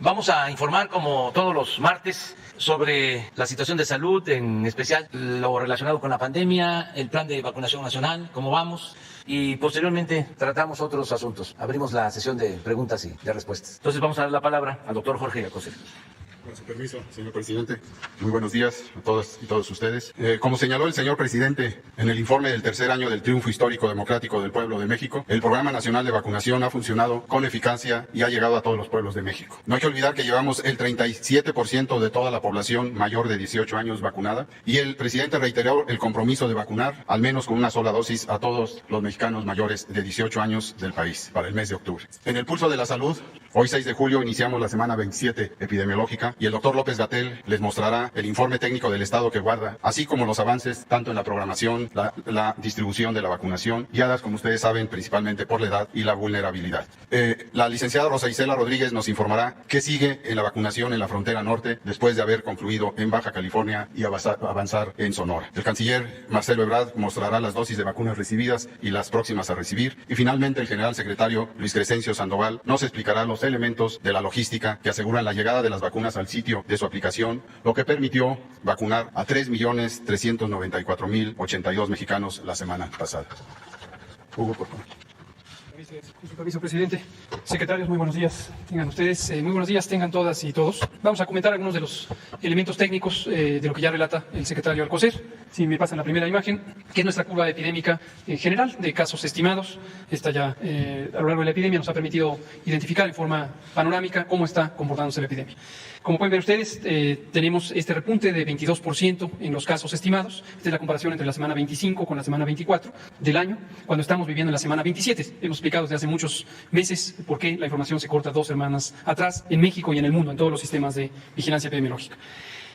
Vamos a informar, como todos los martes, sobre la situación de salud, en especial lo relacionado con la pandemia, el plan de vacunación nacional, cómo vamos, y posteriormente tratamos otros asuntos. Abrimos la sesión de preguntas y de respuestas. Entonces vamos a dar la palabra al doctor Jorge Alcocer. Con su permiso, señor presidente. Muy buenos días a todas y todos ustedes. Como señaló el señor presidente en el informe del tercer año del triunfo histórico democrático del pueblo de México, el Programa Nacional de Vacunación ha funcionado con eficacia y ha llegado a todos los pueblos de México. No hay que olvidar que llevamos el 37% de toda la población mayor de 18 años vacunada, y el presidente reiteró el compromiso de vacunar al menos con una sola dosis a todos los mexicanos mayores de 18 años del país para el mes de octubre. En el pulso de la salud, hoy 6 de julio iniciamos la semana 27 epidemiológica, y el doctor López-Gatell les mostrará el informe técnico del estado que guarda, así como los avances tanto en la programación, la distribución de la vacunación, guiadas, como ustedes saben, principalmente por la edad y la vulnerabilidad. La licenciada Rosa Isela Rodríguez nos informará qué sigue en la vacunación en la frontera norte después de haber concluido en Baja California y avanzar en Sonora. El canciller Marcelo Ebrard mostrará las dosis de vacunas recibidas y las próximas a recibir, y finalmente el general secretario Luis Crescencio Sandoval nos explicará los elementos de la logística que aseguran la llegada de las vacunas al sitio de su aplicación, lo que permitió vacunar a 3.394.082 mexicanos la semana pasada. Hugo, por favor. Con su permiso, presidente. Secretarios, muy buenos días. Tengan ustedes, muy buenos días, tengan todas y todos. Vamos a comentar algunos de los elementos técnicos de lo que ya relata el secretario Alcocer. Si me pasan la primera imagen, que es nuestra curva epidémica general de casos estimados. Esta ya, a lo largo de la epidemia, nos ha permitido identificar en forma panorámica cómo está comportándose la epidemia. Como pueden ver ustedes, tenemos este repunte de 22% en los casos estimados. Esta es la comparación entre la semana 25 con la semana 24 del año, cuando estamos viviendo en la semana 27. Hemos explicado desde hace muchos meses por qué la información se corta 2 semanas atrás en México y en el mundo, en todos los sistemas de vigilancia epidemiológica.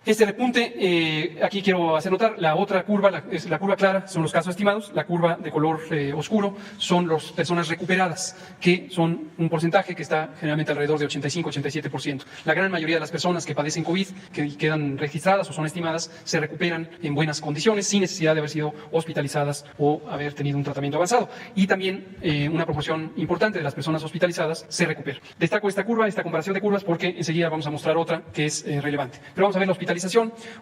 Este repunte, aquí quiero hacer notar, la otra curva, es la curva clara, son los casos estimados, la curva de color oscuro son las personas recuperadas, que son un porcentaje que está generalmente alrededor de 85-87%. La gran mayoría de las personas que padecen COVID, que quedan registradas o son estimadas, se recuperan en buenas condiciones, sin necesidad de haber sido hospitalizadas o haber tenido un tratamiento avanzado. Y también una proporción importante de las personas hospitalizadas se recupera. Destaco esta curva, esta comparación de curvas, porque enseguida vamos a mostrar otra que es relevante. Pero vamos a ver la hospitalización.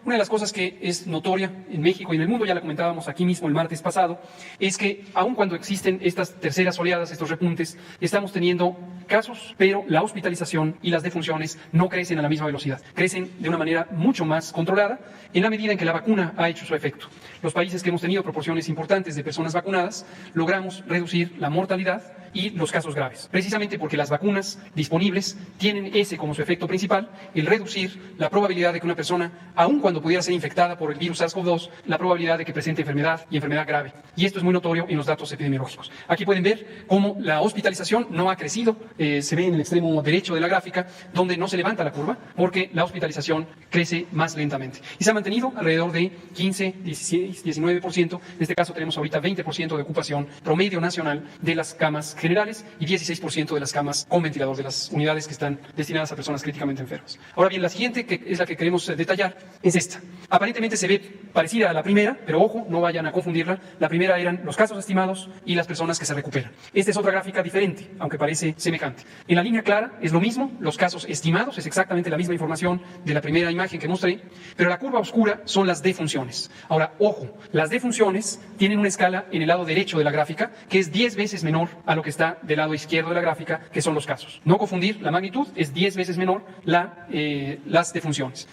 Una de las cosas que es notoria en México y en el mundo, ya la comentábamos aquí mismo el martes pasado, es que aun cuando existen estas terceras oleadas, estos repuntes, estamos teniendo casos, pero la hospitalización y las defunciones no crecen a la misma velocidad. Crecen de una manera mucho más controlada en la medida en que la vacuna ha hecho su efecto. Los países que hemos tenido proporciones importantes de personas vacunadas, logramos reducir la mortalidad y los casos graves, precisamente porque las vacunas disponibles tienen ese como su efecto principal, el reducir la probabilidad de que una persona, aun cuando pudiera ser infectada por el virus SARS-CoV-2, la probabilidad de que presente enfermedad y enfermedad grave. Y esto es muy notorio en los datos epidemiológicos. Aquí pueden ver cómo la hospitalización no ha crecido, se ve en el extremo derecho de la gráfica, donde no se levanta la curva, porque la hospitalización crece más lentamente. Y se ha mantenido alrededor de 15, 16, 19%, en este caso tenemos ahorita 20% de ocupación promedio nacional de las camas generales y 16% de las camas con ventilador, de las unidades que están destinadas a personas críticamente enfermas. Ahora bien, la siguiente, que es la que queremos detallar, detallar es esta. Aparentemente se ve parecida a la primera, pero ojo, no vayan a confundirla. La primera eran los casos estimados y las personas que se recuperan. Esta es otra gráfica diferente, aunque parece semejante. En la línea clara es lo mismo, los casos estimados, es exactamente la misma información de la primera imagen que mostré, pero la curva oscura son las defunciones. Ahora, ojo, las defunciones tienen una escala en el lado derecho de la gráfica que es 10 veces menor a lo que está del lado izquierdo de la gráfica, que son los casos. No confundir, la magnitud es 10 veces menor las defunciones.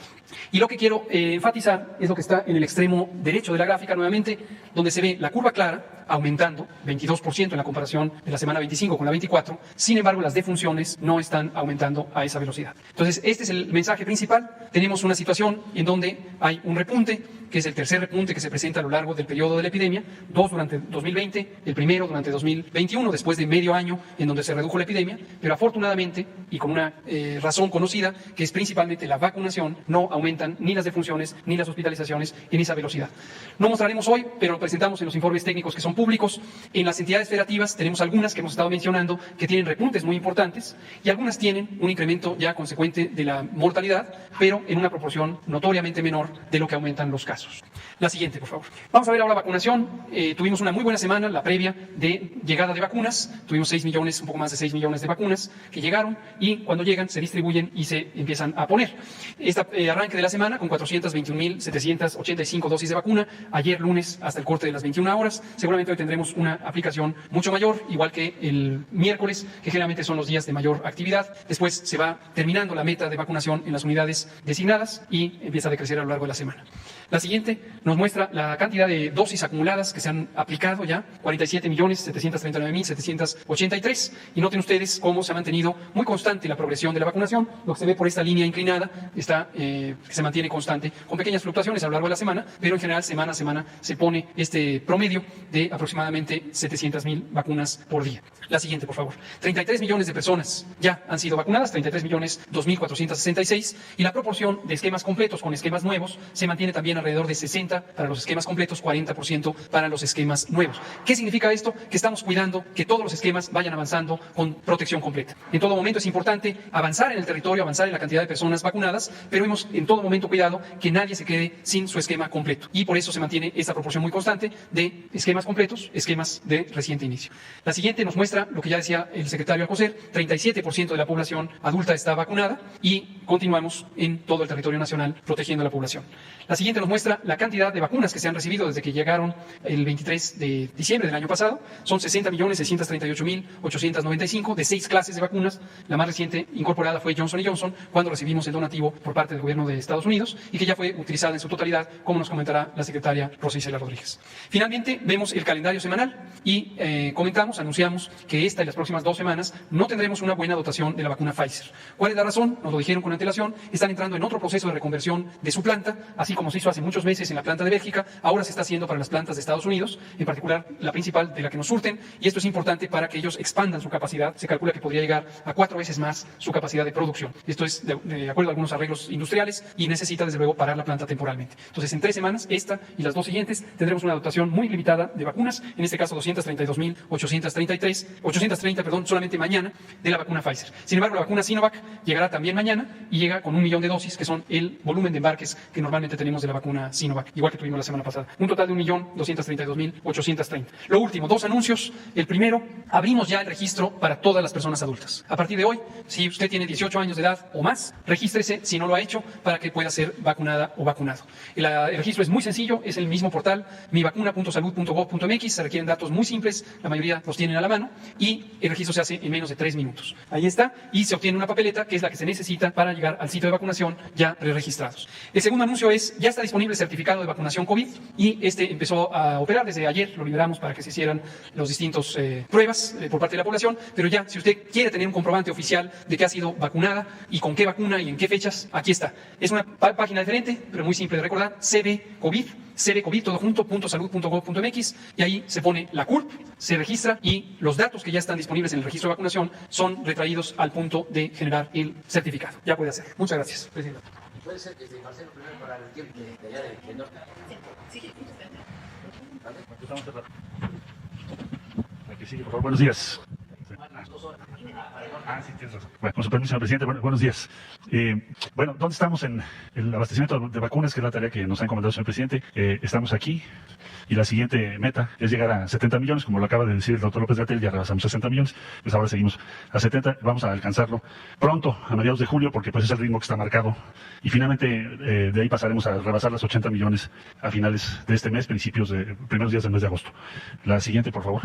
Y lo que quiero enfatizar es lo que está en el extremo derecho de la gráfica nuevamente, donde se ve la curva clara aumentando 22% en la comparación de la semana 25 con la 24. Sin embargo, las defunciones no están aumentando a esa velocidad. Entonces, este es el mensaje principal. Tenemos una situación en donde hay un repunte, que es el tercer repunte que se presenta a lo largo del periodo de la epidemia, dos durante 2020, el primero durante 2021, después de medio año en donde se redujo la epidemia, pero afortunadamente, y con una razón conocida, que es principalmente la vacunación, no aumentan ni las defunciones ni las hospitalizaciones en esa velocidad. No mostraremos hoy, pero lo presentamos en los informes técnicos que son públicos. En las entidades federativas tenemos algunas que hemos estado mencionando que tienen repuntes muy importantes y algunas tienen un incremento ya consecuente de la mortalidad, pero en una proporción notoriamente menor de lo que aumentan los casos. La siguiente, por favor. Vamos a ver ahora vacunación. Tuvimos una muy buena semana, la previa de llegada de vacunas. Tuvimos 6 millones, un poco más de 6 millones de vacunas que llegaron y cuando llegan se distribuyen y se empiezan a poner. Este arranque de la semana con 421.785 dosis de vacuna. Ayer lunes hasta el corte de las 21 horas. Seguramente hoy tendremos una aplicación mucho mayor, igual que el miércoles, que generalmente son los días de mayor actividad. Después se va terminando la meta de vacunación en las unidades designadas y empieza a decrecer a lo largo de la semana. La siguiente nos muestra la cantidad de dosis acumuladas que se han aplicado ya, 47.739.783. Y noten ustedes cómo se ha mantenido muy constante la progresión de la vacunación. Lo que se ve por esta línea inclinada está, que se mantiene constante, con pequeñas fluctuaciones a lo largo de la semana, pero en general semana a semana se pone este promedio de aproximadamente 700.000 vacunas por día. La siguiente, por favor. 33 millones de personas ya han sido vacunadas, 33.002.466, y la proporción de esquemas completos con esquemas nuevos se mantiene también alrededor de 60 para los esquemas completos, 40% para los esquemas nuevos. ¿Qué significa esto? Que estamos cuidando que todos los esquemas vayan avanzando con protección completa. En todo momento es importante avanzar en el territorio, avanzar en la cantidad de personas vacunadas, pero hemos en todo momento cuidado que nadie se quede sin su esquema completo. Y por eso se mantiene esta proporción muy constante de esquemas completos, esquemas de reciente inicio. La siguiente nos muestra lo que ya decía el secretario Alcocer, 37% de la población adulta está vacunada y continuamos en todo el territorio nacional protegiendo a la población. La siguiente nos muestra la cantidad de vacunas que se han recibido desde que llegaron el 23 de diciembre del año pasado. Son 60.638.895 de 6 clases de vacunas. La más reciente incorporada fue Johnson & Johnson, cuando recibimos el donativo por parte del gobierno de Estados Unidos y que ya fue utilizada en su totalidad, como nos comentará la secretaria Rosa Isela Rodríguez. Finalmente, vemos el calendario semanal y anunciamos que esta y las próximas 2 semanas no tendremos una buena dotación de la vacuna Pfizer. ¿Cuál es la razón? Nos lo dijeron con antelación. Están entrando en otro proceso de reconversión de su planta, así como se hizo hace muchos meses en la planta de Bélgica, ahora se está haciendo para las plantas de Estados Unidos, en particular la principal de la que nos surten, y esto es importante para que ellos expandan su capacidad. Se calcula que podría llegar a 4 veces más su capacidad de producción. Esto es de acuerdo a algunos arreglos industriales y necesita desde luego parar la planta temporalmente. Entonces, en 3 semanas, esta y las 2 siguientes, tendremos una dotación muy limitada de vacunas, en este caso 830 solamente mañana, de la vacuna Pfizer. Sin embargo, la vacuna Sinovac llegará también mañana y llega con 1 millón de dosis, que son el volumen de embarques que normalmente tenemos de la vacuna Sinovac, igual que tuvimos la semana pasada. Un total de 1.232.830. Lo último, 2 anuncios. El primero, abrimos ya el registro para todas las personas adultas. A partir de hoy, si usted tiene 18 años de edad o más, regístrese si no lo ha hecho para que pueda ser vacunada o vacunado. El registro es muy sencillo, es el mismo portal, mivacuna.salud.gov.mx. Se requieren datos muy simples, la mayoría los tienen a la mano y el registro se hace en menos de 3 minutos. Ahí está, y se obtiene una papeleta que es la que se necesita para llegar al sitio de vacunación ya preregistrados. El segundo anuncio es, ya está disponible el certificado de vacunación COVID y este empezó a operar desde ayer, lo liberamos para que se hicieran los distintos pruebas por parte de la población, pero ya, si usted quiere tener un comprobante oficial de que ha sido vacunada y con qué vacuna y en qué fechas, aquí está. Es una página diferente, pero muy simple de recordar, cbcovid, todo junto, .salud.gov.mx, y ahí se pone la CURP, se registra y los datos que ya están disponibles en el registro de vacunación son retraídos al punto de generar el certificado. Ya puede hacer. Muchas gracias, presidente. ¿Puede ser que se Marcelo primero para el tiempo de allá del norte? Sí. ¿Vale? Aquí sigue, por favor. Buenos días. Sí, tienes razón. Bueno, con su permiso, señor presidente, buenos días. Bueno, ¿dónde estamos en el abastecimiento de vacunas? Que es la tarea que nos ha encomendado el señor presidente. Estamos aquí y la siguiente meta es llegar a 70 millones, como lo acaba de decir el doctor López-Gatell, ya rebasamos 60 millones, pues ahora seguimos a 70, vamos a alcanzarlo pronto, a mediados de julio, porque pues es el ritmo que está marcado, y finalmente de ahí pasaremos a rebasar las 80 millones a finales de este mes, primeros días del mes de agosto. La siguiente, por favor.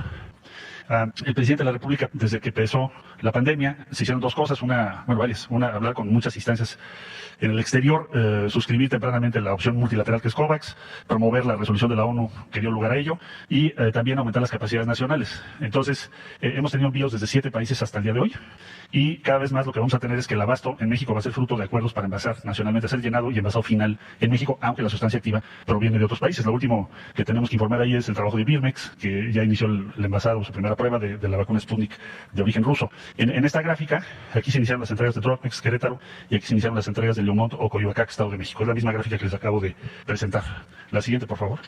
El presidente de la República, desde que empezó la pandemia, se hicieron dos cosas, varias. Una, hablar con muchas instancias en el exterior, suscribir tempranamente la opción multilateral que es COVAX, promover la resolución de la ONU que dio lugar a ello y también aumentar las capacidades nacionales. Entonces, hemos tenido envíos desde 7 países hasta el día de hoy y cada vez más lo que vamos a tener es que el abasto en México va a ser fruto de acuerdos para envasar nacionalmente, a ser llenado y envasado final en México, aunque la sustancia activa proviene de otros países. Lo último que tenemos que informar ahí es el trabajo de Birmex, que ya inició el envasado, su primera prueba de la vacuna Sputnik de origen ruso. En esta gráfica, aquí se iniciaron las entregas de Dronex, Querétaro, y aquí se iniciaron las entregas de Leomont o Coyoacán, Estado de México. Es la misma gráfica que les acabo de presentar. La siguiente, por favor.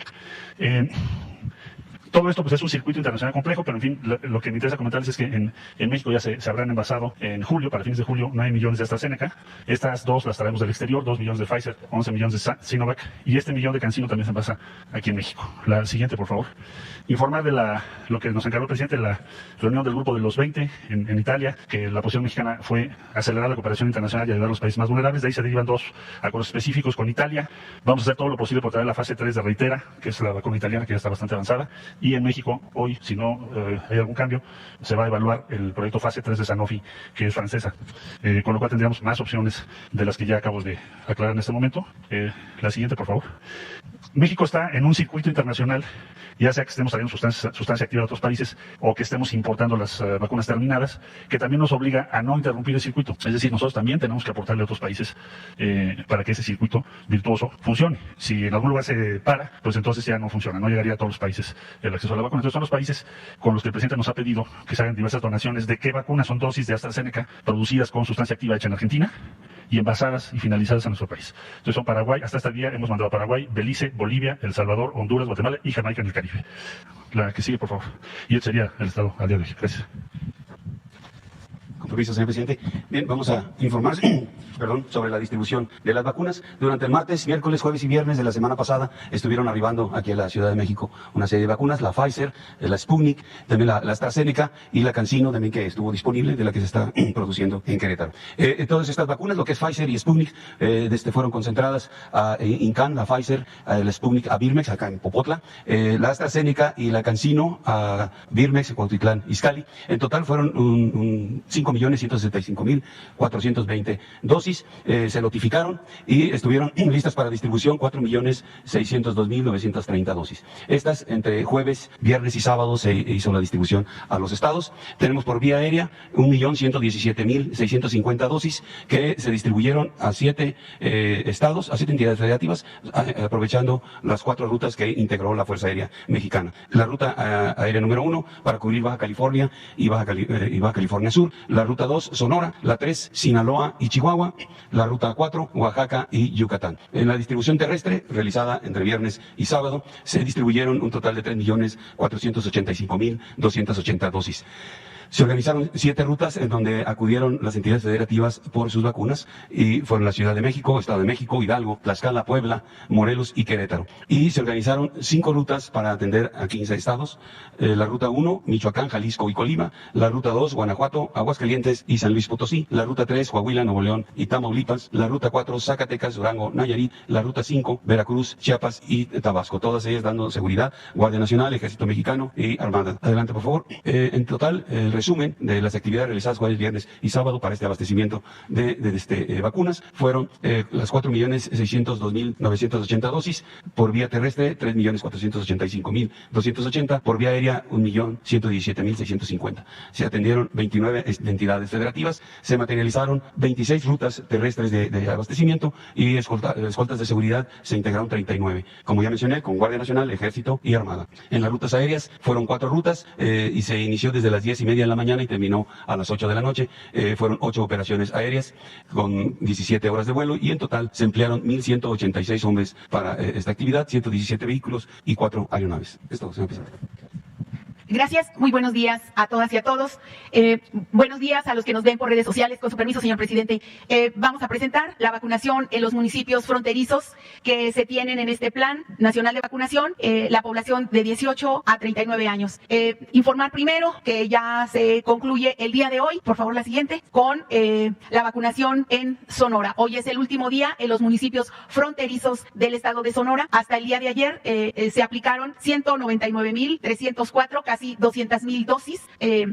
Todo esto pues es un circuito internacional complejo, pero en fin, lo que me interesa comentarles es que en México ya se habrán envasado en julio, para fines de julio, 9 millones de AstraZeneca. Estas dos las traemos del exterior, 2 millones de Pfizer, 11 millones de Sinovac, y este millón de CanSino también se envasa aquí en México. La siguiente, por favor. Informar de lo que nos encargó el presidente, la reunión del grupo de los 20 en Italia, que la posición mexicana fue acelerar la cooperación internacional y ayudar a los países más vulnerables. De ahí se derivan 2 acuerdos específicos con Italia. Vamos a hacer todo lo posible por traer la fase 3 de Reitera, que es la vacuna italiana, que ya está bastante avanzada. Y en México, hoy, si no hay algún cambio, se va a evaluar el proyecto fase 3 de Sanofi, que es francesa, con lo cual tendríamos más opciones de las que ya acabo de aclarar en este momento. La siguiente, por favor. México está en un circuito internacional, ya sea que estemos trayendo sustancia activa de otros países o que estemos importando las vacunas terminadas, que también nos obliga a no interrumpir el circuito. Es decir, nosotros también tenemos que aportarle a otros países para que ese circuito virtuoso funcione. Si en algún lugar se para, pues entonces ya no funciona, no llegaría a todos los países el acceso a la vacuna. Entonces son los países con los que el presidente nos ha pedido que se hagan diversas donaciones de qué vacunas son dosis de AstraZeneca producidas con sustancia activa hecha en Argentina y envasadas y finalizadas en nuestro país. Entonces son Paraguay, hasta este día hemos mandado a Paraguay, Belice, Bolivia, El Salvador, Honduras, Guatemala y Jamaica en el Caribe. La que sigue, por favor. Y este sería el estado al día de hoy. Gracias. Con permiso, señor presidente. Bien, vamos a informar sobre la distribución de las vacunas. Durante el martes, miércoles, jueves y viernes de la semana pasada estuvieron arribando aquí a la Ciudad de México una serie de vacunas, la Pfizer, la Sputnik, también la AstraZeneca y la CanSino también que estuvo disponible, de la que se está produciendo en Querétaro. Todas estas vacunas, lo que es Pfizer y Sputnik, fueron concentradas a Incan, la Pfizer, la Sputnik a Birmex, acá en Popotla, la AstraZeneca y la CanSino a Birmex, Cuautitlán, Izcalli. En total fueron 5.165.420 dosis. Se notificaron y estuvieron listas para distribución 4.602.930 dosis. Estas entre jueves, viernes y sábado se hizo la distribución a los estados. Tenemos por vía aérea 1.117.650 dosis que se distribuyeron a 7 estados, a 7 entidades federativas, aprovechando las 4 rutas que integró la Fuerza Aérea Mexicana. La ruta aérea número 1 para cubrir Baja California y Baja California Sur, la ruta 2 Sonora, la 3 Sinaloa y Chihuahua, la ruta 4 Oaxaca y Yucatán. En la distribución terrestre realizada entre viernes y sábado se distribuyeron un total de 3.485.280 dosis. Se organizaron 7 rutas en donde acudieron las entidades federativas por sus vacunas y fueron la Ciudad de México, Estado de México, Hidalgo, Tlaxcala, Puebla, Morelos y Querétaro. Y se organizaron 5 rutas para atender a 15 estados. La ruta 1, Michoacán, Jalisco y Colima. La ruta 2, Guanajuato, Aguascalientes y San Luis Potosí. La ruta 3, Coahuila, Nuevo León y Tamaulipas. La ruta 4, Zacatecas, Durango, Nayarit. La ruta 5, Veracruz, Chiapas y Tabasco. Todas ellas dando seguridad, Guardia Nacional, Ejército Mexicano y Armada. Adelante, por favor. En total, el resumen de las actividades realizadas jueves, viernes y sábado para este abastecimiento de vacunas fueron las 4.602.980 dosis, por vía terrestre 3.485.280, por vía aérea 1.117.650. Se atendieron 29 entidades federativas, se materializaron 26 rutas terrestres de abastecimiento y escoltas de seguridad se integraron 39. Como ya mencioné, con Guardia Nacional, Ejército y Armada. En las rutas aéreas fueron 4 rutas y se inició desde las 10:30 de la mañana y terminó a las 8 de la noche. Fueron 8 operaciones aéreas con 17 horas de vuelo y en total se emplearon 1.186 hombres para esta actividad, 117 vehículos y 4 aeronaves. Es todo, señor presidente. Gracias, muy buenos días a todas y a todos. Buenos días a los que nos ven por redes sociales. Con su permiso, señor presidente, vamos a presentar la vacunación en los municipios fronterizos que se tienen en este Plan Nacional de Vacunación, la población de 18 a 39 años. Informar primero que ya se concluye el día de hoy, por favor la siguiente, con la vacunación en Sonora. Hoy es el último día en los municipios fronterizos del estado de Sonora. Hasta el día de ayer se aplicaron 199,304, casi 200,000 dosis,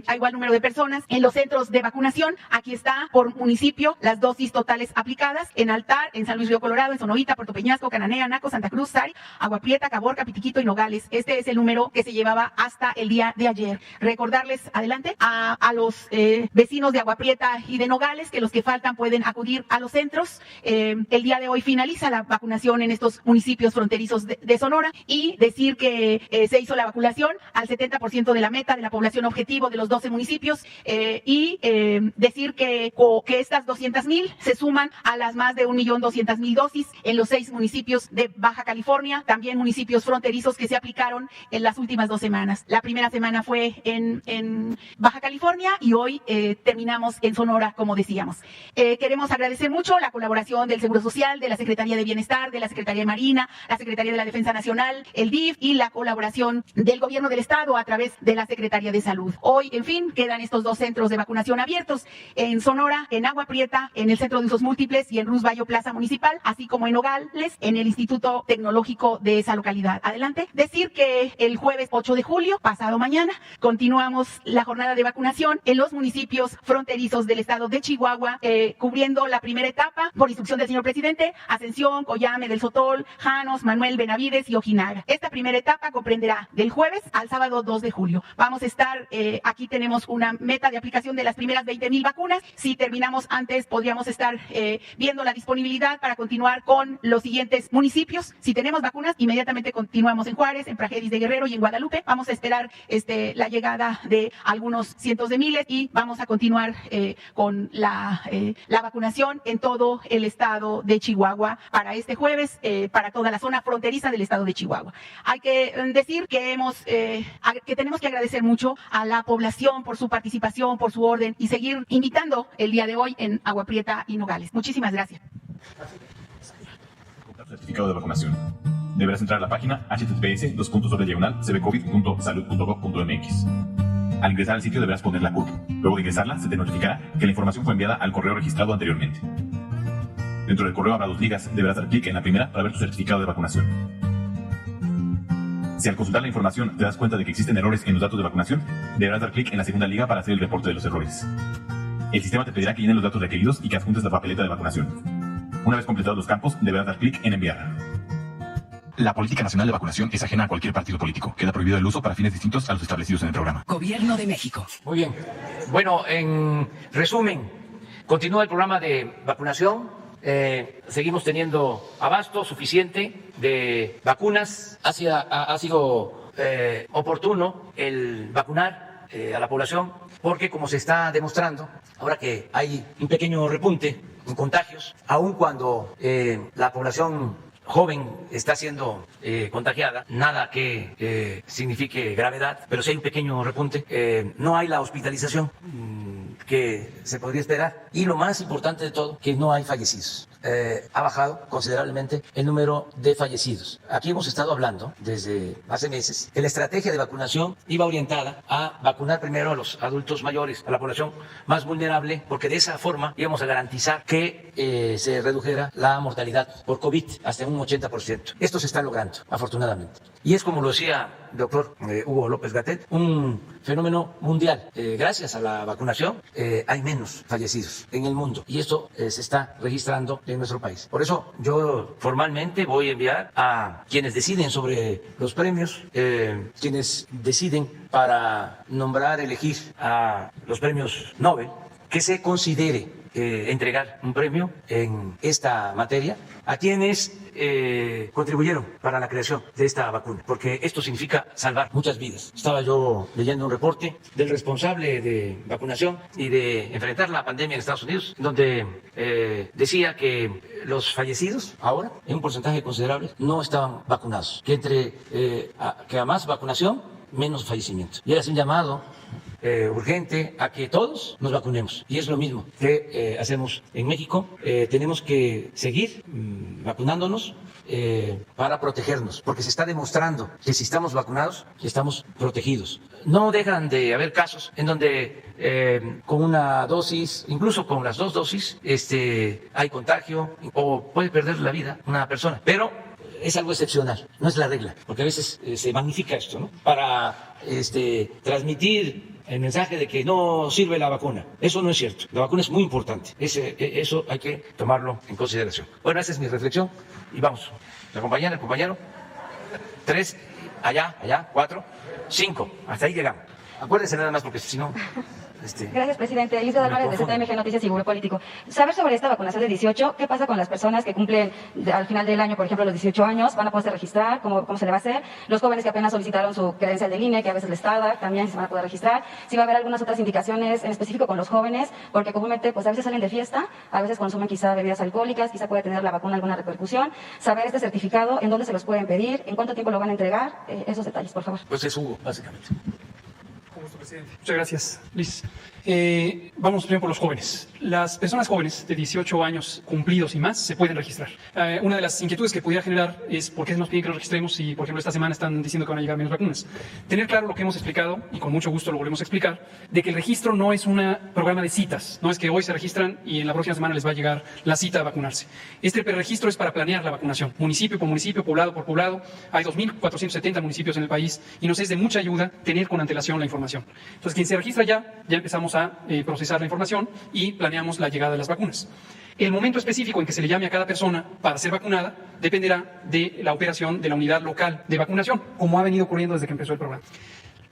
a igual número de personas en los centros de vacunación. Aquí está por municipio las dosis totales aplicadas en Altar, en San Luis Río Colorado, en Sonovita, Puerto Peñasco, Cananea, Naco, Santa Cruz, Sari, Agua Prieta, Caborca, Pitiquito y Nogales. Este es el número que se llevaba hasta el día de ayer. Recordarles, adelante, a los vecinos de Agua Prieta y de Nogales que los que faltan pueden acudir a los centros. El día de hoy finaliza la vacunación en estos municipios fronterizos de Sonora, y decir que se hizo la vacunación al 70% de la meta de la población objetivo de los 12 municipios, y decir que estas 200,000 se suman a las más de 1,200,000 dosis en los 6 municipios de Baja California, también municipios fronterizos que se aplicaron en las últimas 2 semanas. La primera semana fue en Baja California y hoy terminamos en Sonora, como decíamos. Queremos agradecer mucho la colaboración del Seguro Social, de la Secretaría de Bienestar, de la Secretaría de Marina, la Secretaría de la Defensa Nacional, el DIF, y la colaboración del Gobierno del Estado a través de la Secretaría de Salud. Hoy, en fin, quedan estos 2 centros de vacunación abiertos en Sonora, en Agua Prieta, en el Centro de Usos Múltiples y en Rusvallo Plaza Municipal, así como en Nogales, en el Instituto Tecnológico de esa localidad. Adelante. Decir que el jueves 8 de julio, pasado mañana, continuamos la jornada de vacunación en los municipios fronterizos del estado de Chihuahua, cubriendo la primera etapa, por instrucción del señor presidente, Ascensión, Coyame del Sotol, Janos, Manuel, Benavides y Ojinaga. Esta primera etapa comprenderá del jueves al sábado 2 de julio. Vamos a estar, aquí tenemos una meta de aplicación de las primeras 20,000 vacunas. Si terminamos antes, podríamos estar viendo la disponibilidad para continuar con los siguientes municipios. Si tenemos vacunas, inmediatamente continuamos en Juárez, en Prajeris de Guerrero y en Guadalupe. Vamos a esperar la llegada de algunos cientos de miles y vamos a continuar con la vacunación en todo el estado de Chihuahua para este jueves, para toda la zona fronteriza del estado de Chihuahua. Hay que decir que tenemos que agradecer mucho a la población por su participación, por su orden, y seguir invitando el día de hoy en Agua Prieta y Nogales. Muchísimas gracias. Certificado de vacunación. Deberás entrar a la página https://cbcovid.salud.gov.mx. Al ingresar al sitio deberás poner la CURP. Luego de ingresarla, se te notificará que la información fue enviada al correo registrado anteriormente. Dentro del correo habrá 2 ligas. Deberás dar clic en la primera para ver tu certificado de vacunación. Si al consultar la información te das cuenta de que existen errores en los datos de vacunación, deberás dar clic en la segunda liga para hacer el reporte de los errores. El sistema te pedirá que llenes los datos requeridos y que adjuntes la papeleta de vacunación. Una vez completados los campos, deberás dar clic en enviar. La política nacional de vacunación es ajena a cualquier partido político. Queda prohibido el uso para fines distintos a los establecidos en el programa. Gobierno de México. Muy bien. Bueno, en resumen, continúa el programa de vacunación. Seguimos teniendo abasto suficiente de vacunas. Ha sido oportuno el vacunar a la población, porque como se está demostrando, ahora que hay un pequeño repunte en contagios, aun cuando la población joven está siendo contagiada, nada que signifique gravedad, pero sí hay un pequeño repunte, no hay la hospitalización que se podría esperar, y lo más importante de todo, que no hay fallecidos. Ha bajado considerablemente el número de fallecidos. Aquí hemos estado hablando desde hace meses que la estrategia de vacunación iba orientada a vacunar primero a los adultos mayores, a la población más vulnerable, porque de esa forma íbamos a garantizar que se redujera la mortalidad por COVID hasta un 80%. Esto se está logrando, afortunadamente. Y es, como lo decía el doctor Hugo López-Gatell, un fenómeno mundial. Gracias a la vacunación hay menos fallecidos en el mundo, y esto se está registrando en nuestro país. Por eso yo formalmente voy a enviar a quienes deciden sobre los premios, quienes deciden para nombrar, elegir a los premios Nobel, que se considere entregar un premio en esta materia a quienes contribuyeron para la creación de esta vacuna, porque esto significa salvar muchas vidas. Estaba yo leyendo un reporte del responsable de vacunación y de enfrentar la pandemia en Estados Unidos, donde decía que los fallecidos ahora, en un porcentaje considerable, no estaban vacunados, que a más vacunación menos fallecimientos. Y es un llamado urgente a que todos nos vacunemos. Y es lo mismo que hacemos en México. Tenemos que seguir vacunándonos para protegernos, porque se está demostrando que si estamos vacunados, estamos protegidos. No dejan de haber casos en donde con una dosis, incluso con las 2 dosis, hay contagio o puede perder la vida una persona. Pero es algo excepcional, no es la regla, porque a veces se magnifica esto, ¿no? Para transmitir el mensaje de que no sirve la vacuna. Eso no es cierto. La vacuna es muy importante. Eso hay que tomarlo en consideración. Bueno, esa es mi reflexión. Y vamos. La compañera, el compañero. 3, allá, 4, 5. Hasta ahí llegamos. Acuérdense nada más porque si no... Gracias, presidente. Elisa Álvarez, de ZMG Noticias y Seguro Político. Saber sobre esta vacunación de 18, ¿qué pasa con las personas que cumplen al final del año, por ejemplo, los 18 años? ¿Van a poderse registrar? ¿Cómo se le va a hacer? Los jóvenes que apenas solicitaron su credencial del INE, que a veces les tarda, también se van a poder registrar. Si va a haber algunas otras indicaciones en específico con los jóvenes, porque comúnmente, pues a veces salen de fiesta, a veces consumen quizá bebidas alcohólicas, quizá puede tener la vacuna alguna repercusión. Saber este certificado, en dónde se los pueden pedir, en cuánto tiempo lo van a entregar, esos detalles, por favor. Pues es Hugo, básicamente. Presidente. Muchas gracias, Luis. Vamos primero por los jóvenes. Las personas jóvenes de 18 años cumplidos y más se pueden registrar. Una de las inquietudes que pudiera generar es por qué nos piden que nos registremos si, por ejemplo, esta semana están diciendo que van a llegar menos vacunas. Tener claro lo que hemos explicado, y con mucho gusto lo volvemos a explicar, de que el registro no es un programa de citas. No es que hoy se registran y en la próxima semana les va a llegar la cita a vacunarse. Este registro es para planear la vacunación. Municipio por municipio, poblado por poblado. Hay 2.470 municipios en el país y nos es de mucha ayuda tener con antelación la información. Entonces, quien se registra ya empezamos a procesar la información y planeamos la llegada de las vacunas. El momento específico en que se le llame a cada persona para ser vacunada dependerá de la operación de la unidad local de vacunación, como ha venido ocurriendo desde que empezó el programa.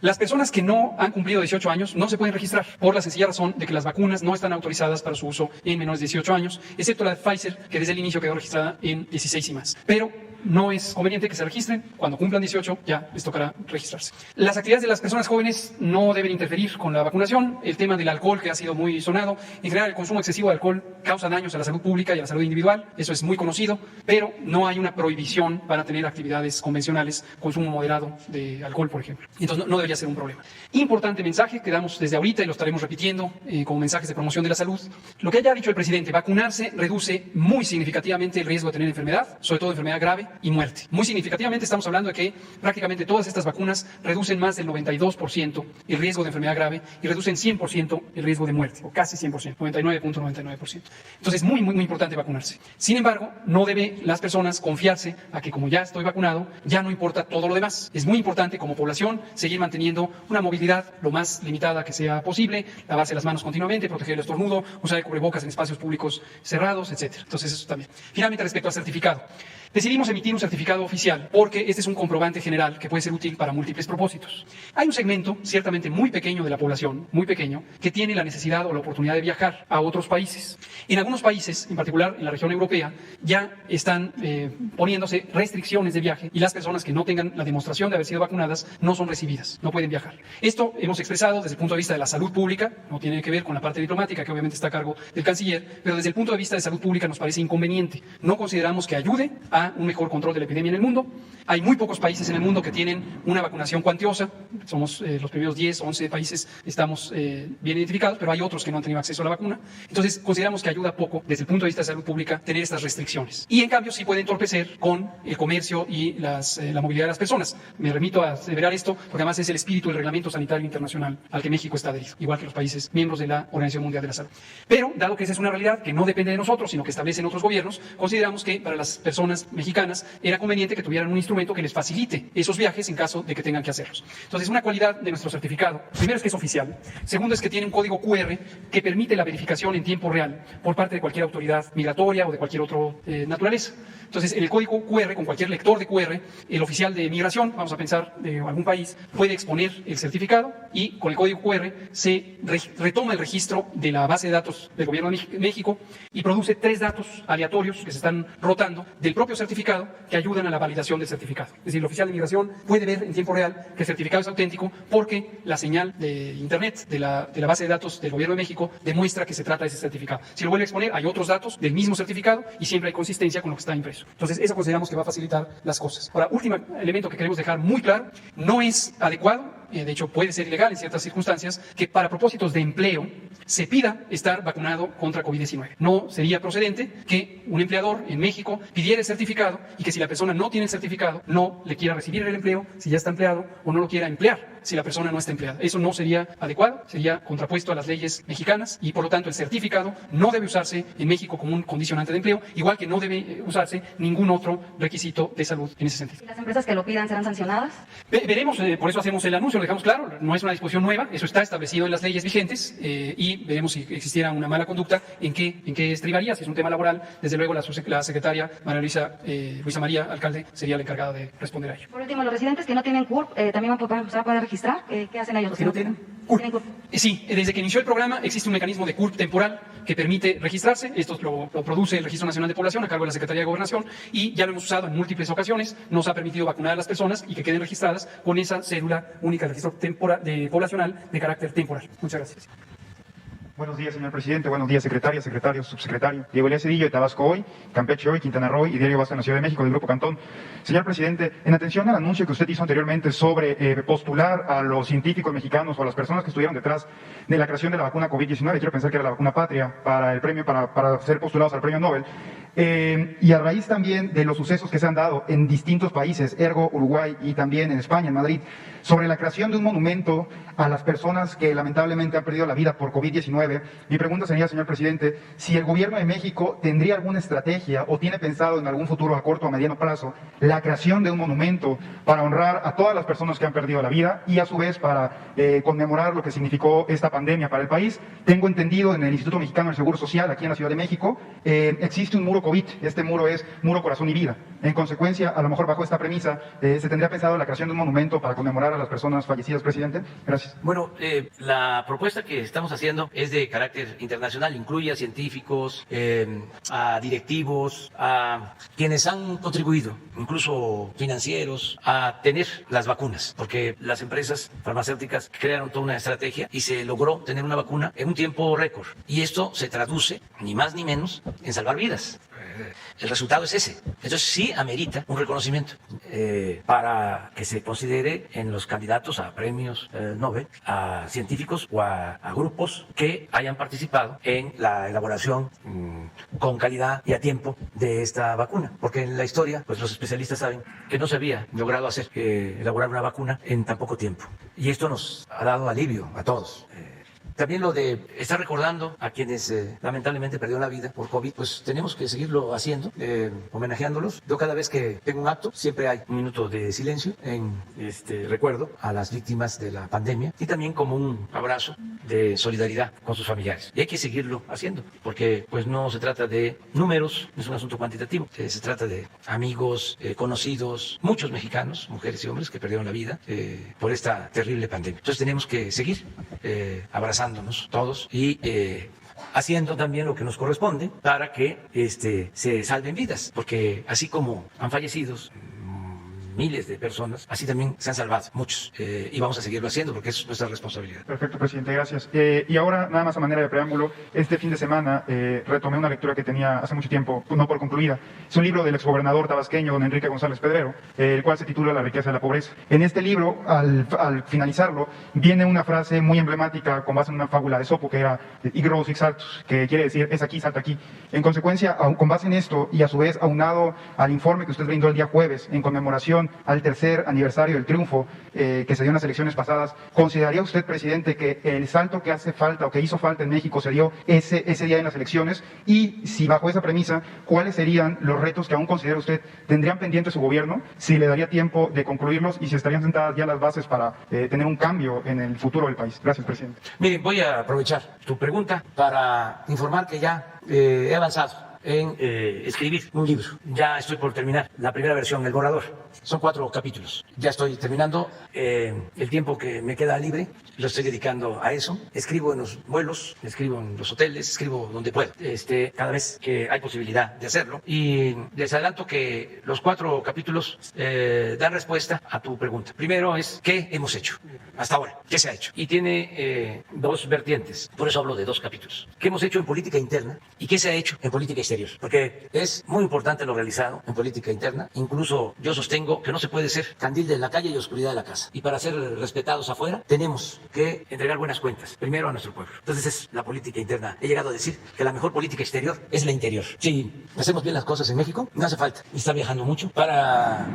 Las personas que no han cumplido 18 años no se pueden registrar por la sencilla razón de que las vacunas no están autorizadas para su uso en menores de 18 años, excepto la de Pfizer, que desde el inicio quedó registrada en 16 y más. Pero no es conveniente que se registren. Cuando cumplan 18 ya les tocará registrarse. Las actividades de las personas jóvenes no deben interferir con la vacunación. El tema del alcohol, que ha sido muy sonado. En general, el consumo excesivo de alcohol causa daños a la salud pública y a la salud individual. Eso es muy conocido, pero no hay una prohibición para tener actividades convencionales, consumo moderado de alcohol, por ejemplo. Entonces no debería ser un problema. Importante mensaje que damos desde ahorita y lo estaremos repitiendo como mensajes de promoción de la salud. Lo que haya dicho el presidente, vacunarse reduce muy significativamente el riesgo de tener enfermedad, sobre todo enfermedad grave y muerte. Muy significativamente estamos hablando de que prácticamente todas estas vacunas reducen más del 92% el riesgo de enfermedad grave y reducen 100% el riesgo de muerte, o casi 100%, 99.99%. Entonces es muy importante vacunarse. Sin embargo, no debe las personas confiarse a que como ya estoy vacunado, ya no importa todo lo demás. Es muy importante como población seguir manteniendo una movilidad lo más limitada que sea posible, lavarse las manos continuamente, proteger el estornudo, usar el cubrebocas en espacios públicos cerrados, etc. Entonces eso también. Finalmente, respecto al certificado. Decidimos emitir un certificado oficial porque este es un comprobante general que puede ser útil para múltiples propósitos. Hay un segmento ciertamente muy pequeño de la población, muy pequeño, que tiene la necesidad o la oportunidad de viajar a otros países. En algunos países, en particular en la región europea, ya están poniéndose restricciones de viaje y las personas que no tengan la demostración de haber sido vacunadas no son recibidas, no pueden viajar. Esto hemos expresado desde el punto de vista de la salud pública, no tiene que ver con la parte diplomática que obviamente está a cargo del canciller, pero desde el punto de vista de salud pública nos parece inconveniente. No consideramos que ayude a un mejor control de la epidemia en el mundo. Hay muy pocos países en el mundo que tienen una vacunación cuantiosa. Somos los primeros 10, 11 países, estamos bien identificados, pero hay otros que no han tenido acceso a la vacuna. Entonces, consideramos que ayuda poco desde el punto de vista de salud pública tener estas restricciones. Y en cambio, sí puede entorpecer con el comercio y la movilidad de las personas. Me remito a aseverar esto porque además es el espíritu del Reglamento Sanitario Internacional al que México está adherido, igual que los países miembros de la Organización Mundial de la Salud. Pero, dado que esa es una realidad que no depende de nosotros, sino que establecen otros gobiernos, consideramos que para las personas mexicanas era conveniente que tuvieran un instrumento que les facilite esos viajes en caso de que tengan que hacerlos. Entonces, una cualidad de nuestro certificado, primero es que es oficial, segundo es que tiene un código QR que permite la verificación en tiempo real por parte de cualquier autoridad migratoria o de cualquier otra naturaleza. Entonces, en el código QR, con cualquier lector de QR, el oficial de migración, vamos a pensar de algún país, puede exponer el certificado y con el código QR se retoma el registro de la base de datos del Gobierno de México y produce 3 datos aleatorios que se están rotando del propio certificado que ayudan a la validación del certificado. Es decir, el oficial de migración puede ver en tiempo real que el certificado es auténtico porque la señal de Internet de la base de datos del Gobierno de México demuestra que se trata de ese certificado. Si lo vuelve a exponer, hay otros datos del mismo certificado y siempre hay consistencia con lo que está impreso. Entonces, eso consideramos que va a facilitar las cosas. Ahora, último elemento que queremos dejar muy claro, no es adecuado, de hecho puede ser ilegal en ciertas circunstancias, que para propósitos de empleo se pida estar vacunado contra COVID-19. No sería procedente que un empleador en México pidiera el certificado y que si la persona no tiene el certificado no le quiera recibir el empleo si ya está empleado o no lo quiera emplear si la persona no está empleada. Eso no sería adecuado, sería contrapuesto a las leyes mexicanas y por lo tanto el certificado no debe usarse en México como un condicionante de empleo, igual que no debe usarse ningún otro requisito de salud en ese sentido. ¿Y las empresas que lo pidan serán sancionadas? Veremos, por eso hacemos el anuncio, lo dejamos claro, no es una disposición nueva, eso está establecido en las leyes vigentes y veremos si existiera una mala conducta, en qué estribaría. Si es un tema laboral, desde luego la secretaria Luisa María Alcalde sería la encargada de responder a ello. Por último, los residentes que no tienen CURP también se van a poder registrar. ¿Qué hacen ellos? ¿Los que no tienen CURP? Sí, desde que inició el programa existe un mecanismo de CURP temporal que permite registrarse. Esto lo produce el Registro Nacional de Población a cargo de la Secretaría de Gobernación y ya lo hemos usado en múltiples ocasiones. Nos ha permitido vacunar a las personas y que queden registradas con esa cédula única de registro poblacional de carácter temporal. Muchas gracias. Buenos días, señor presidente. Buenos días, secretaria, secretario, subsecretario. Diego Elías Cedillo, de Tabasco Hoy, Campeche Hoy, Quintana Roo y Diario Vasco en la Ciudad de México, del Grupo Cantón. Señor presidente, en atención al anuncio que usted hizo anteriormente sobre postular a los científicos mexicanos o a las personas que estuvieron detrás de la creación de la vacuna COVID-19, quiero pensar que era la vacuna patria, para el premio, para ser postulados al premio Nobel, y a raíz también de los sucesos que se han dado en distintos países, ergo Uruguay y también en España, en Madrid, sobre la creación de un monumento a las personas que lamentablemente han perdido la vida por COVID-19, mi pregunta sería, señor presidente, si el gobierno de México tendría alguna estrategia o tiene pensado en algún futuro a corto o a mediano plazo la creación de un monumento para honrar a todas las personas que han perdido la vida y a su vez para conmemorar lo que significó esta pandemia para el país. Tengo entendido en el Instituto Mexicano del Seguro Social, aquí en la Ciudad de México, existe un muro COVID, este muro es Muro Corazón y Vida. En consecuencia, a lo mejor bajo esta premisa, ¿se tendría pensado la creación de un monumento para conmemorar a las personas fallecidas, presidente? Gracias. Bueno, la propuesta que estamos haciendo es de carácter internacional, incluye a científicos, a directivos, a quienes han contribuido, incluso financieros, a tener las vacunas, porque las empresas farmacéuticas crearon toda una estrategia y se logró tener una vacuna en un tiempo récord. Y esto se traduce, ni más ni menos, en salvar vidas. El resultado es ese. Entonces sí amerita un reconocimiento para que se considere en los candidatos a premios Nobel a científicos o a grupos que hayan participado en la elaboración con calidad y a tiempo de esta vacuna. Porque en la historia, pues los especialistas saben que no se había logrado hacer elaborar una vacuna en tan poco tiempo. Y esto nos ha dado alivio a todos. También lo de estar recordando a quienes lamentablemente perdieron la vida por COVID, pues tenemos que seguirlo haciendo, homenajeándolos. Yo cada vez que tengo un acto, siempre hay un minuto de silencio en recuerdo a las víctimas de la pandemia y también como un abrazo de solidaridad con sus familiares. Y hay que seguirlo haciendo, porque pues no se trata de números, no es un asunto cuantitativo, se trata de amigos, conocidos, muchos mexicanos, mujeres y hombres que perdieron la vida por esta terrible pandemia. Entonces tenemos que seguir abrazándonos todos y haciendo también lo que nos corresponde para que se salven vidas, porque así como han fallecido miles de personas, así también se han salvado muchos y vamos a seguirlo haciendo porque es nuestra responsabilidad. Perfecto, presidente, gracias. Y ahora, nada más a manera de preámbulo, este fin de semana retomé una lectura que tenía hace mucho tiempo, no por concluida. Es un libro del exgobernador tabasqueño, don Enrique González Pedrero, el cual se titula La riqueza de la pobreza. En este libro, al finalizarlo, viene una frase muy emblemática con base en una fábula de Esopo que era Igros Ixaltus, que quiere decir es aquí, salta aquí. En consecuencia, con base en esto y a su vez aunado al informe que usted brindó el día jueves en conmemoración al tercer aniversario del triunfo que se dio en las elecciones pasadas, ¿consideraría usted, presidente, que el salto que hace falta o que hizo falta en México se dio ese día en las elecciones? Y si bajo esa premisa, ¿cuáles serían los retos que aún considera usted tendrían pendiente su gobierno, si le daría tiempo de concluirlos y si estarían sentadas ya las bases para tener un cambio en el futuro del país? Gracias, presidente. Miren, voy a aprovechar tu pregunta para informar que ya he avanzado en escribir un libro. Ya estoy por terminar la primera versión, el borrador. Son 4 capítulos. Ya estoy terminando. El tiempo que me queda libre lo estoy dedicando a eso. Escribo en los vuelos, escribo en los hoteles, escribo donde puedo. Cada vez que hay posibilidad de hacerlo. Y les adelanto que los 4 capítulos dan respuesta a tu pregunta. Primero es, ¿qué hemos hecho hasta ahora? ¿Qué se ha hecho? Y tiene 2 vertientes. Por eso hablo de 2 capítulos. ¿Qué hemos hecho en política interna y qué se ha hecho en política exterior? Porque es muy importante lo realizado en política interna. Incluso yo sostengo que no se puede ser candil de la calle y oscuridad de la casa. Y para ser respetados afuera, tenemos que entregar buenas cuentas, primero a nuestro pueblo. Entonces es la política interna. He llegado a decir que la mejor política exterior es la interior. Si hacemos bien las cosas en México, no hace falta estar viajando mucho para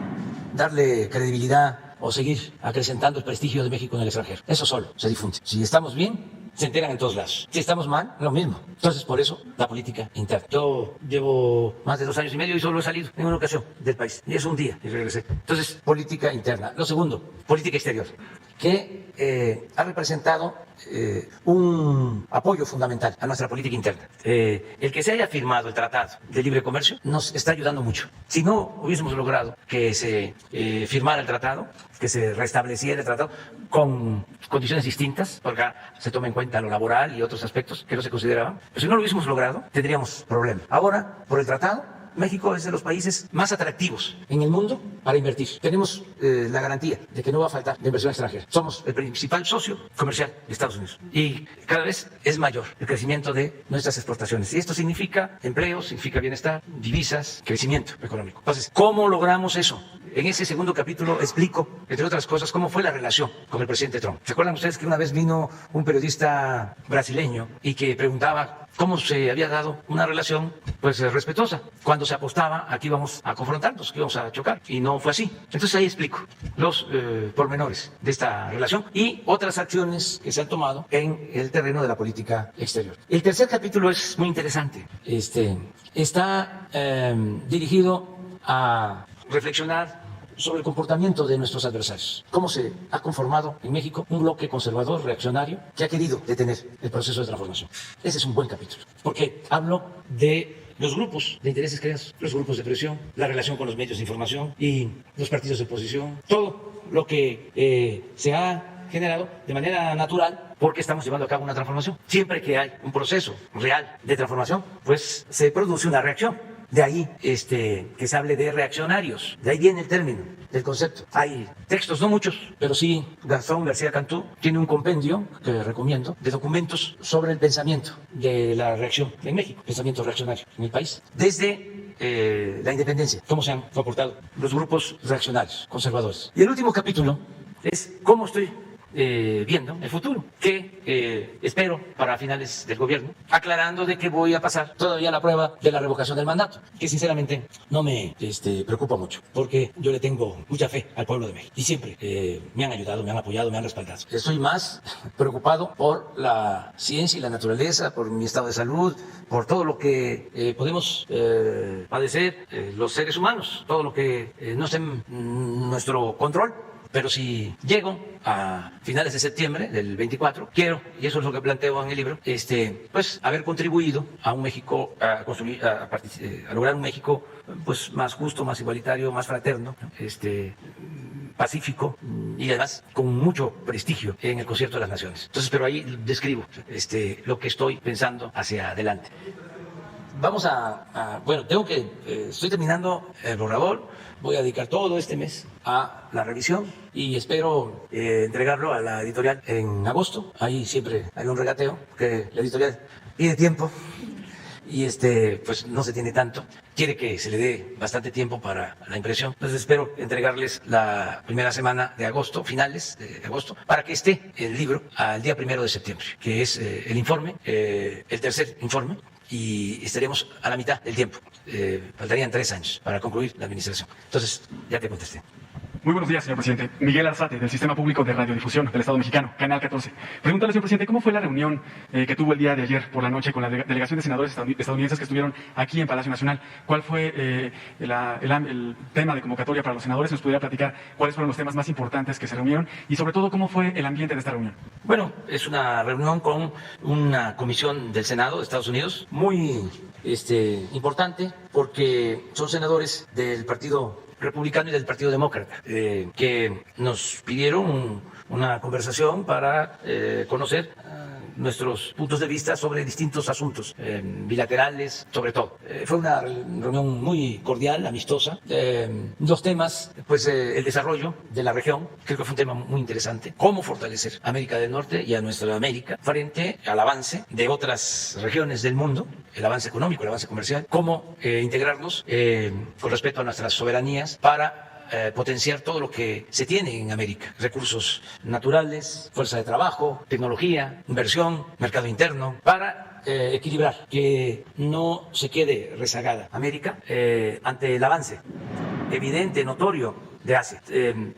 darle credibilidad o seguir acrecentando el prestigio de México en el extranjero. Eso solo se difunde. Si estamos bien, se enteran en todos lados. Si estamos mal, lo mismo. Entonces, por eso, la política interna. Yo llevo más de 2 años y medio y solo he salido en una ocasión del país. Y es un día y regresé. Entonces, política interna. Lo segundo, política exterior, que ha representado un apoyo fundamental a nuestra política interna. El que se haya firmado el Tratado de Libre Comercio nos está ayudando mucho. Si no hubiésemos logrado que se firmara el tratado, que se restableciera el tratado con condiciones distintas, porque se toma en cuenta lo laboral y otros aspectos que no se consideraban, pero si no lo hubiésemos logrado, tendríamos problemas. Ahora, por el tratado, México es de los países más atractivos en el mundo para invertir. Tenemos la garantía de que no va a faltar de inversión extranjera. Somos el principal socio comercial de Estados Unidos y cada vez es mayor el crecimiento de nuestras exportaciones. Y esto significa empleo, significa bienestar, divisas, crecimiento económico. Entonces, ¿cómo logramos eso? En ese segundo capítulo explico, entre otras cosas, cómo fue la relación con el presidente Trump. ¿Se acuerdan ustedes que una vez vino un periodista brasileño y que preguntaba cómo se había dado una relación pues respetuosa cuando se apostaba a que íbamos a confrontarnos, que íbamos a chocar? Y no fue así. Entonces ahí explico los pormenores de esta relación y otras acciones que se han tomado en el terreno de la política exterior. El tercer capítulo es muy interesante. Está dirigido a reflexionar sobre el comportamiento de nuestros adversarios. Cómo se ha conformado en México un bloque conservador, reaccionario, que ha querido detener el proceso de transformación. Ese es un buen capítulo, porque hablo de los grupos de intereses creados, los grupos de presión, la relación con los medios de información y los partidos de oposición, todo lo que se ha generado de manera natural porque estamos llevando a cabo una transformación. Siempre que hay un proceso real de transformación, pues se produce una reacción. De ahí que se hable de reaccionarios, de ahí viene el término, el concepto. Hay textos, no muchos, pero sí Gastón García Cantú tiene un compendio que recomiendo de documentos sobre el pensamiento de la reacción en México, pensamiento reaccionario en el país. Desde la independencia, cómo se han comportado los grupos reaccionarios, conservadores. Y el último capítulo es cómo estoy viendo el futuro, que espero para finales del gobierno, aclarando de que voy a pasar todavía la prueba de la revocación del mandato, que sinceramente no me preocupa mucho, porque yo le tengo mucha fe al pueblo de México y siempre me han ayudado, me han apoyado, me han respaldado. Estoy más preocupado por la ciencia y la naturaleza, por mi estado de salud, por todo lo que podemos padecer los seres humanos, todo lo que no esté en nuestro control. Pero si llego a finales de septiembre del 24, quiero, y eso es lo que planteo en el libro, pues haber contribuido a un México, a lograr un México pues más justo, más igualitario, más fraterno, pacífico y además con mucho prestigio en el concierto de las naciones. Entonces, pero ahí describo lo que estoy pensando hacia adelante. Vamos estoy terminando el borrador, voy a dedicar todo este mes a la revisión y espero entregarlo a la editorial en agosto. Ahí siempre hay un regateo, que la editorial pide tiempo y pues no se tiene tanto. Quiere que se le dé bastante tiempo para la impresión. Entonces espero entregarles la primera semana de agosto, finales de agosto, para que esté el libro al día 1 de septiembre, que es el informe, el tercer informe. Y estaremos a la mitad del tiempo. Faltarían 3 años para concluir la administración. Entonces, ya te contesté. Muy buenos días, señor presidente. Miguel Arzate, del Sistema Público de Radiodifusión del Estado Mexicano, Canal 14. Preguntarle, señor presidente, ¿cómo fue la reunión que tuvo el día de ayer por la noche con la delegación de senadores estadounidenses que estuvieron aquí en Palacio Nacional? ¿Cuál fue el tema de convocatoria para los senadores? ¿Nos pudiera platicar cuáles fueron los temas más importantes que se reunieron? Y sobre todo, ¿cómo fue el ambiente de esta reunión? Bueno, es una reunión con una comisión del Senado de Estados Unidos muy importante porque son senadores del Partido Republicano y del Partido Demócrata, que nos pidieron una conversación para conocer nuestros puntos de vista sobre distintos asuntos bilaterales, sobre todo. Fue una reunión muy cordial, amistosa. Los temas, pues el desarrollo de la región, creo que fue un tema muy interesante. Cómo fortalecer a América del Norte y a nuestra América frente al avance de otras regiones del mundo, el avance económico, el avance comercial. Cómo integrarlos con respecto a nuestras soberanías para potenciar todo lo que se tiene en América, recursos naturales, fuerza de trabajo, tecnología, inversión, mercado interno, para equilibrar, que no se quede rezagada América ante el avance evidente, notorio de Asia.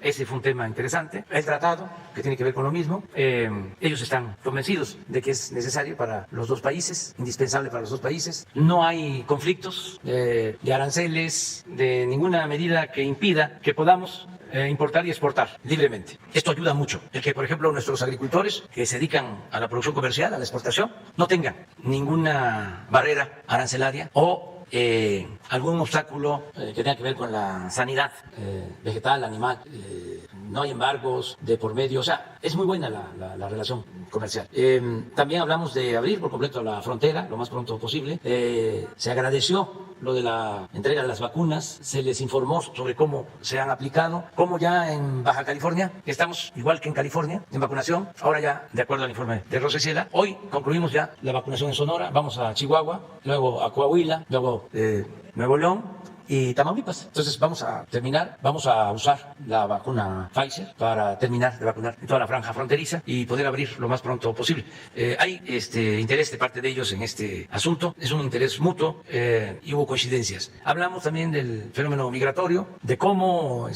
Ese fue un tema interesante. El tratado, que tiene que ver con lo mismo, ellos están convencidos de que es necesario para los dos países, indispensable para los dos países. No hay conflictos de aranceles, de ninguna medida que impida que podamos importar y exportar libremente. Esto ayuda mucho. El que, por ejemplo, nuestros agricultores que se dedican a la producción comercial, a la exportación, no tengan ninguna barrera arancelaria o algún obstáculo que tenga que ver con la sanidad vegetal, animal. No hay embargos de por medio. O sea, es muy buena la relación comercial. También hablamos de abrir por completo la frontera lo más pronto posible. Se agradeció lo de la entrega de las vacunas, se les informó sobre cómo se han aplicado, cómo ya en Baja California, estamos igual que en California, en vacunación, ahora ya, de acuerdo al informe de Roseciela, hoy concluimos ya la vacunación en Sonora, vamos a Chihuahua, luego a Coahuila, luego Nuevo León y Tamaulipas. Entonces vamos a terminar, vamos a usar la vacuna Pfizer para terminar de vacunar en toda la franja fronteriza y poder abrir lo más pronto posible. Hay interés de parte de ellos en este asunto, es un interés mutuo y hubo coincidencias. Hablamos también del fenómeno migratorio, de cómo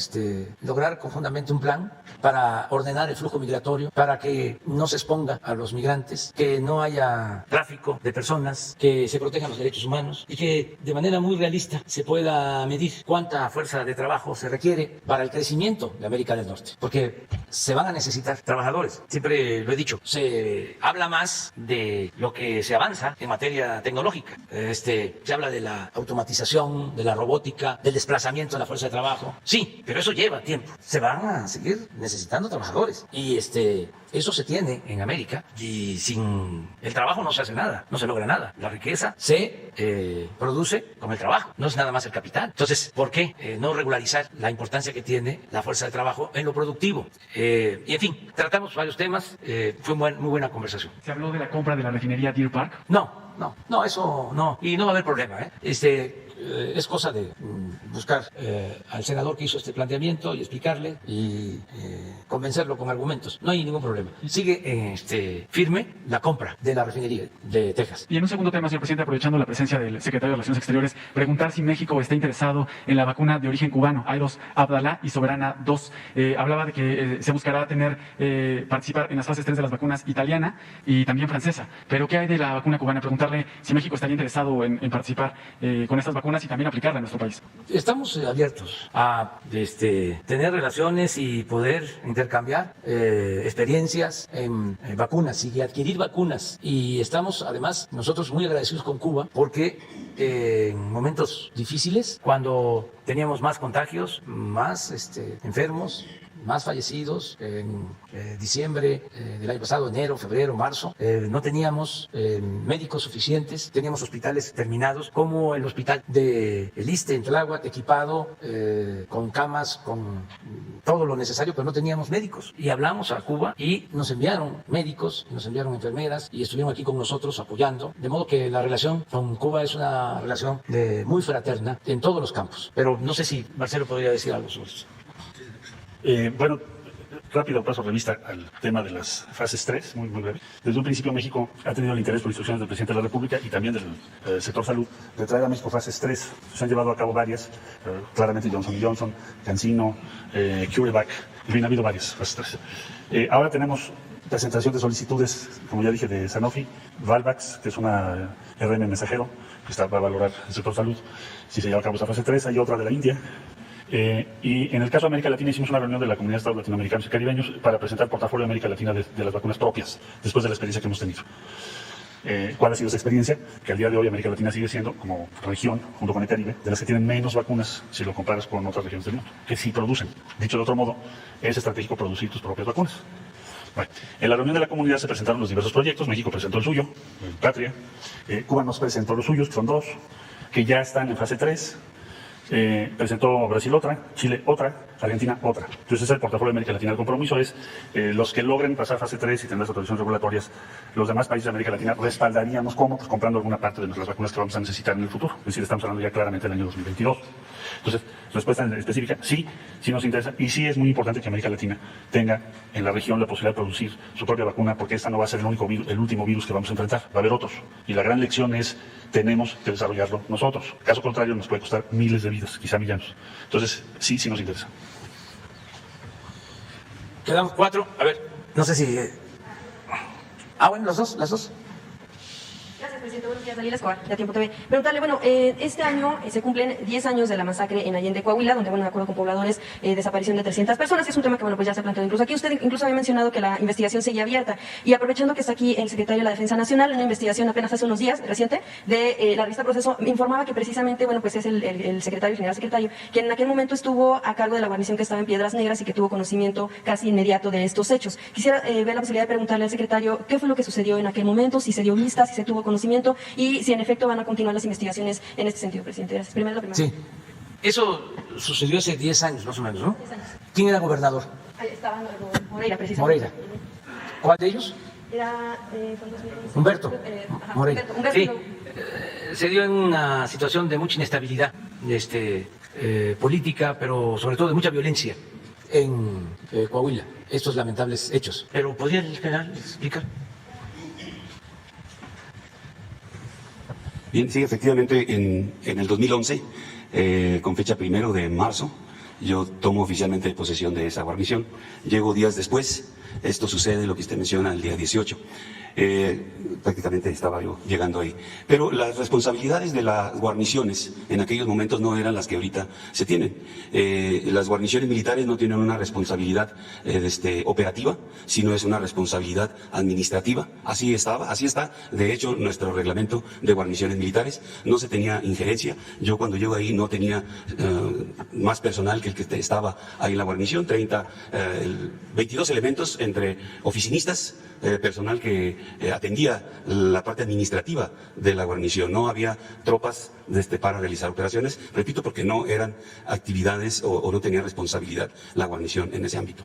lograr conjuntamente un plan para ordenar el flujo migratorio, para que no se exponga a los migrantes, que no haya tráfico de personas, que se protejan los derechos humanos y que de manera muy realista se pueda medir cuánta fuerza de trabajo se requiere para el crecimiento de América del Norte, porque se van a necesitar trabajadores. Siempre lo he dicho, se habla más de lo que se avanza en materia tecnológica. Se habla de la automatización, de la robótica, del desplazamiento de la fuerza de trabajo. Sí, pero eso lleva tiempo. Se van a seguir necesitando trabajadores y eso se tiene en América y sin el trabajo no se hace nada, no se logra nada. La riqueza se produce con el trabajo, no es nada más el capital. Entonces, ¿por qué no regularizar la importancia que tiene la fuerza de trabajo en lo productivo? Y en fin, tratamos varios temas, fue muy buena conversación. ¿Se habló de la compra de la refinería Deer Park? No, eso no, y no va a haber problema, es cosa de buscar al senador que hizo este planteamiento y explicarle y convencerlo con argumentos. No hay ningún problema. Sigue firme la compra de la refinería de Texas. Y en un segundo tema, señor presidente, aprovechando la presencia del secretario de Relaciones Exteriores, preguntar si México está interesado en la vacuna de origen cubano, Airos Abdalá y Soberana 2. Hablaba de que se buscará participar en las fases 3 de las vacunas italiana y también francesa. Pero ¿qué hay de la vacuna cubana? Preguntarle si México estaría interesado en participar con estas vacunas y también aplicarla en nuestro país. Estamos abiertos a tener relaciones y poder intercambiar experiencias en vacunas y adquirir vacunas. Y estamos además nosotros muy agradecidos con Cuba porque en momentos difíciles, cuando teníamos más contagios, más enfermos, más fallecidos en diciembre del año pasado, enero, febrero, marzo. No teníamos médicos suficientes, teníamos hospitales terminados, como el hospital de El Iste en Tláhuac, equipado con camas, con todo lo necesario, pero no teníamos médicos. Y hablamos a Cuba y nos enviaron médicos, nos enviaron enfermeras y estuvieron aquí con nosotros apoyando. De modo que la relación con Cuba es una relación muy fraterna en todos los campos. Pero no sé si Marcelo podría decir algo sobre eso. Bueno, Rápido paso revista al tema de las fases 3, muy breve. Desde un principio México ha tenido el interés por instrucciones del presidente de la República y también del sector salud de traer a México fases 3. Se han llevado a cabo varias, claramente Johnson & Johnson, CanSino, CureVac, en fin, ha habido varias fases 3. Ahora tenemos presentación de solicitudes, como ya dije, de Sanofi, Valvax, que es una RM mensajero, que va a valorar el sector salud, si se lleva a cabo esta fase 3. Hay otra de la India. Y en el caso de América Latina hicimos una reunión de la Comunidad de Estados Latinoamericanos y Caribeños para presentar el portafolio de América Latina de las vacunas propias, después de la experiencia que hemos tenido. ¿Cuál ha sido esa experiencia? Que al día de hoy América Latina sigue siendo, como región, junto con el Caribe, de las que tienen menos vacunas si lo comparas con otras regiones del mundo, que sí producen. Dicho de otro modo, es estratégico producir tus propias vacunas. Bueno, en la reunión de la comunidad se presentaron los diversos proyectos. México presentó el suyo, Patria. Cuba nos presentó los suyos, que son 2, que ya están en fase 3. Presentó Brasil otra, Chile otra, Argentina otra. Entonces ese es el portafolio de América Latina. El compromiso es los que logren pasar fase 3 y tener las autorizaciones regulatorias, los demás países de América Latina respaldaríamos ¿cómo? Pues comprando alguna parte de nuestras vacunas que vamos a necesitar en el futuro. Es decir, estamos hablando ya claramente del año 2022. Entonces, respuesta específica, sí nos interesa y sí es muy importante que América Latina tenga en la región la posibilidad de producir su propia vacuna, porque esta no va a ser el último virus que vamos a enfrentar, va a haber otros. Y la gran lección es, tenemos que desarrollarlo nosotros. Caso contrario, nos puede costar miles de vidas, quizá millones. Entonces, sí nos interesa. Quedamos 4. A ver, no sé si... bueno, las dos. Gracias, presidente. Buenos días, Daniela Escobar, de Tiempo TV. Preguntarle, este año se cumplen 10 años de la masacre en Allende, Coahuila, donde, de acuerdo con pobladores, desaparición de 300 personas. Es un tema que, pues ya se ha planteado incluso aquí. Usted incluso había mencionado que la investigación seguía abierta. Y aprovechando que está aquí el secretario de la Defensa Nacional, una investigación apenas hace unos días, reciente, de la revista Proceso, informaba que precisamente, pues es el secretario, el general secretario, quien en aquel momento estuvo a cargo de la guarnición que estaba en Piedras Negras y que tuvo conocimiento casi inmediato de estos hechos. Quisiera ver la posibilidad de preguntarle al secretario qué fue lo que sucedió en aquel momento, si se dio vista, si se tuvo conocimiento y si en efecto van a continuar las investigaciones en este sentido, presidente. Gracias. Primero la primera. Sí. Eso sucedió hace 10 años, más o menos, ¿no? 10 años. ¿Quién era gobernador? Ahí estaba Moreira, precisamente. Moreira. ¿Cuál de ellos? Era Humberto. Moreira. Humberto. Sí. Se dio en una situación de mucha inestabilidad política, pero sobre todo de mucha violencia en Coahuila. Estos lamentables hechos. Pero ¿podría el general explicar? Bien, sí, efectivamente, en el 2011, con fecha 1 de marzo, yo tomo oficialmente posesión de esa guarnición. Llego días después, esto sucede, lo que usted menciona, el día 18. Prácticamente estaba yo llegando ahí. Pero las responsabilidades de las guarniciones en aquellos momentos no eran las que ahorita se tienen. Las guarniciones militares no tienen una responsabilidad operativa, sino es una responsabilidad administrativa. Así está. De hecho, nuestro reglamento de guarniciones militares no se tenía injerencia. Yo cuando llego ahí no tenía más personal que el que estaba ahí en la guarnición, 22 elementos entre oficinistas, personal que atendía la parte administrativa de la guarnición. No había tropas para realizar operaciones, repito, porque no eran actividades o no tenía responsabilidad la guarnición en ese ámbito.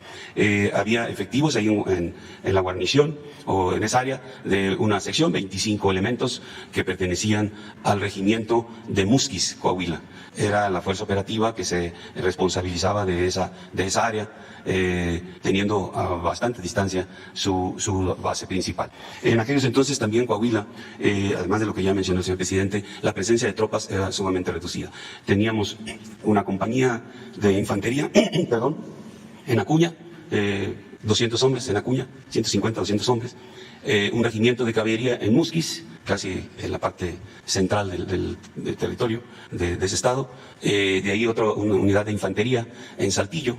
Había efectivos ahí en la guarnición o en esa área de una sección, 25 elementos que pertenecían al regimiento de Musquis, Coahuila. Era la fuerza operativa que se responsabilizaba de esa área, teniendo a bastante distancia su base principal. En aquellos entonces también Coahuila, además de lo que ya mencionó el señor presidente, la presencia de tropas era sumamente reducida. Teníamos una compañía de infantería, en Acuña, 200 hombres en Acuña, 150, 200 hombres, un regimiento de caballería en Musquis, casi en la parte central del territorio de ese estado, de ahí una unidad de infantería en Saltillo,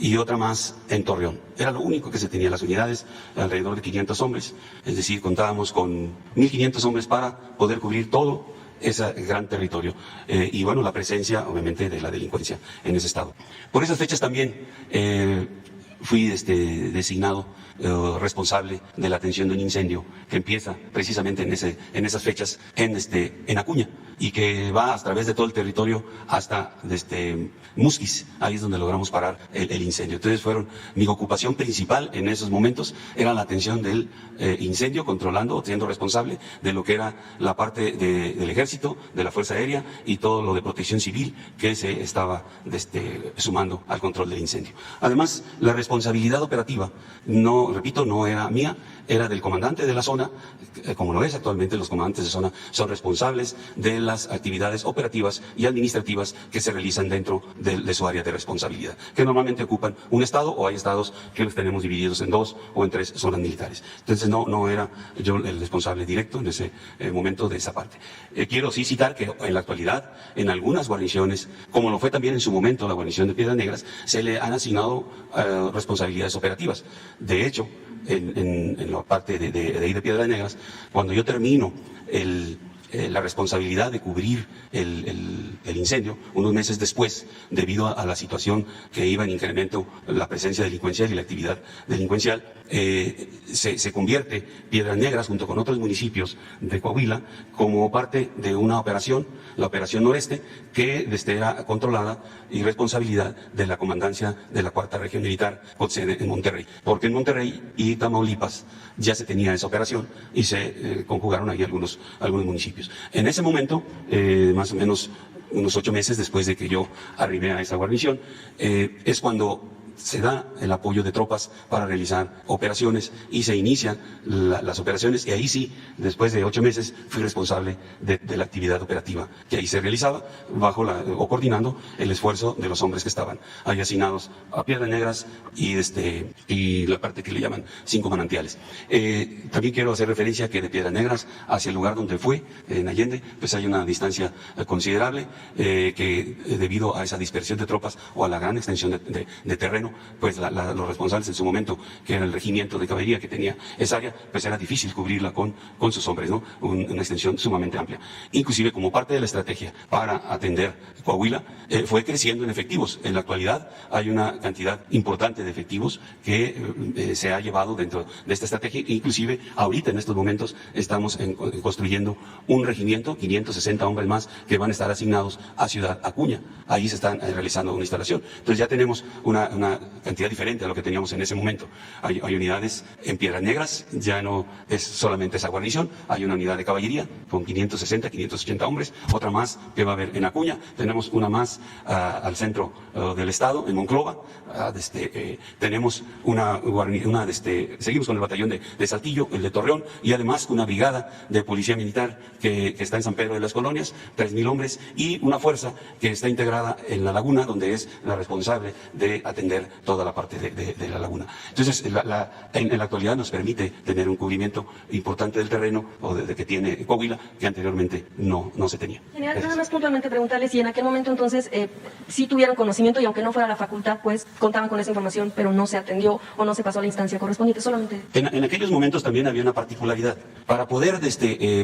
y otra más en Torreón. Era lo único que se tenía, las unidades, alrededor de 500 hombres, es decir, contábamos con 1.500 hombres para poder cubrir todo ese gran territorio. Y bueno, la presencia, obviamente, de la delincuencia en ese estado. Por esas fechas también fui designado responsable de la atención de un incendio que empieza precisamente en esas fechas en Acuña. y que va a través de todo el territorio hasta Musquis. Ahí es donde logramos parar el incendio. Entonces mi ocupación principal en esos momentos era la atención del incendio, controlando, siendo responsable de lo que era la parte del ejército, de la Fuerza Aérea y todo lo de protección civil que se estaba sumando al control del incendio. Además, la responsabilidad operativa, no era mía, era del comandante de la zona, como lo es actualmente. Los comandantes de zona son responsables de las actividades operativas y administrativas que se realizan dentro de su área de responsabilidad, que normalmente ocupan un estado, o hay estados que los tenemos divididos en 2 o en 3 zonas militares. Entonces no era yo el responsable directo en ese momento de esa parte. Quiero sí citar que en la actualidad, en algunas guarniciones, como lo fue también en su momento la guarnición de Piedras Negras, se le han asignado responsabilidades operativas. De hecho, en la parte de ahí de Piedras Negras, cuando yo termino la responsabilidad de cubrir el incendio, unos meses después, debido a la situación que iba en incremento la presencia delincuencial y la actividad delincuencial, se convierte Piedras Negras junto con otros municipios de Coahuila como parte de una operación, la Operación Noreste, que era controlada y responsabilidad de la comandancia de la 4ª Región Militar con sede en Monterrey, porque en Monterrey y Tamaulipas ya se tenía esa operación y se conjugaron ahí algunos municipios. En ese momento, más o menos unos 8 meses después de que yo arribé a esa guarnición, es cuando se da el apoyo de tropas para realizar operaciones y se inician las operaciones, y ahí sí, después de 8 meses, fui responsable de la actividad operativa que ahí se realizaba o coordinando el esfuerzo de los hombres que estaban ahí asignados a Piedras Negras y la parte que le llaman 5 manantiales. También quiero hacer referencia que de Piedras Negras hacia el lugar donde fue, en Allende, pues hay una distancia considerable que debido a esa dispersión de tropas o a la gran extensión de terreno, pues los responsables en su momento, que era el regimiento de caballería que tenía esa área, pues era difícil cubrirla con sus hombres, ¿no? Una extensión sumamente amplia. Inclusive, como parte de la estrategia para atender Coahuila, fue creciendo en efectivos. En la actualidad hay una cantidad importante de efectivos que se ha llevado dentro de esta estrategia. Inclusive, ahorita en estos momentos estamos construyendo un regimiento, 560 hombres más que van a estar asignados a Ciudad Acuña. Ahí se están realizando una instalación. Entonces ya tenemos una cantidad diferente a lo que teníamos en ese momento. Hay unidades en Piedras Negras, ya no es solamente esa guarnición, hay una unidad de caballería con 560, 580 hombres, otra más que va a haber en Acuña, tenemos una más al centro del estado, en Monclova, tenemos seguimos con el batallón de Saltillo, el de Torreón, y además una brigada de policía militar que está en San Pedro de las Colonias, 3,000 hombres, y una fuerza que está integrada en La Laguna, donde es la responsable de atender toda la parte de la laguna. Entonces, en la actualidad nos permite tener un cubrimiento importante del terreno o de que tiene Coahuila, que anteriormente no se tenía. General, nada más puntualmente preguntarle si en aquel momento entonces sí tuvieron conocimiento, y aunque no fuera la facultad, pues contaban con esa información, pero no se atendió o no se pasó a la instancia correspondiente, solamente. En aquellos momentos también había una particularidad. Para poder,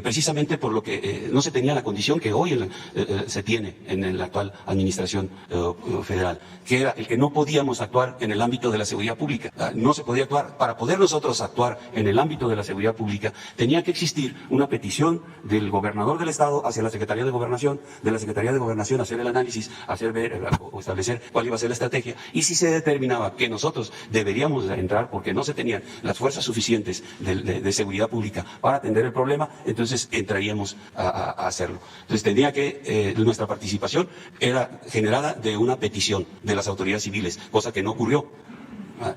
precisamente por lo que no se tenía la condición que hoy se tiene en la actual administración federal, que era el que no podíamos actuar en el ámbito de la seguridad pública. No se podía actuar. Para poder nosotros actuar en el ámbito de la seguridad pública, tenía que existir una petición del gobernador del estado hacia la Secretaría de Gobernación, de la Secretaría de Gobernación hacer el análisis, hacer ver o establecer cuál iba a ser la estrategia, y si se determinaba que nosotros deberíamos entrar porque no se tenían las fuerzas suficientes de seguridad pública para atender el problema, entonces entraríamos a hacerlo. Entonces tenía que, nuestra participación era generada de una petición de las autoridades civiles, cosa que no ocurrió.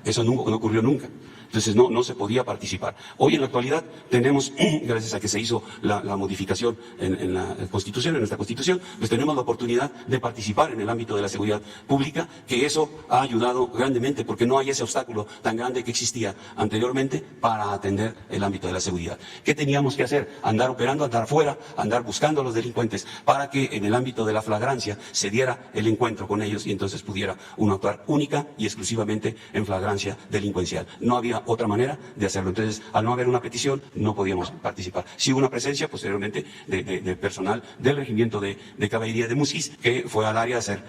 Eso no ocurrió nunca. Entonces no se podía participar. Hoy en la actualidad tenemos, gracias a que se hizo la modificación en la Constitución, en nuestra Constitución, pues tenemos la oportunidad de participar en el ámbito de la seguridad pública, que eso ha ayudado grandemente, porque no hay ese obstáculo tan grande que existía anteriormente para atender el ámbito de la seguridad. ¿Qué teníamos que hacer? Andar operando, andar fuera, andar buscando a los delincuentes, para que en el ámbito de la flagrancia se diera el encuentro con ellos y entonces pudiera uno actuar única y exclusivamente en flagrancia delincuencial. No había había otra manera de hacerlo. Entonces, al no haber una petición, no podíamos participar. Sí hubo una presencia posteriormente de personal del regimiento de caballería de Musquis, que fue al área a hacer,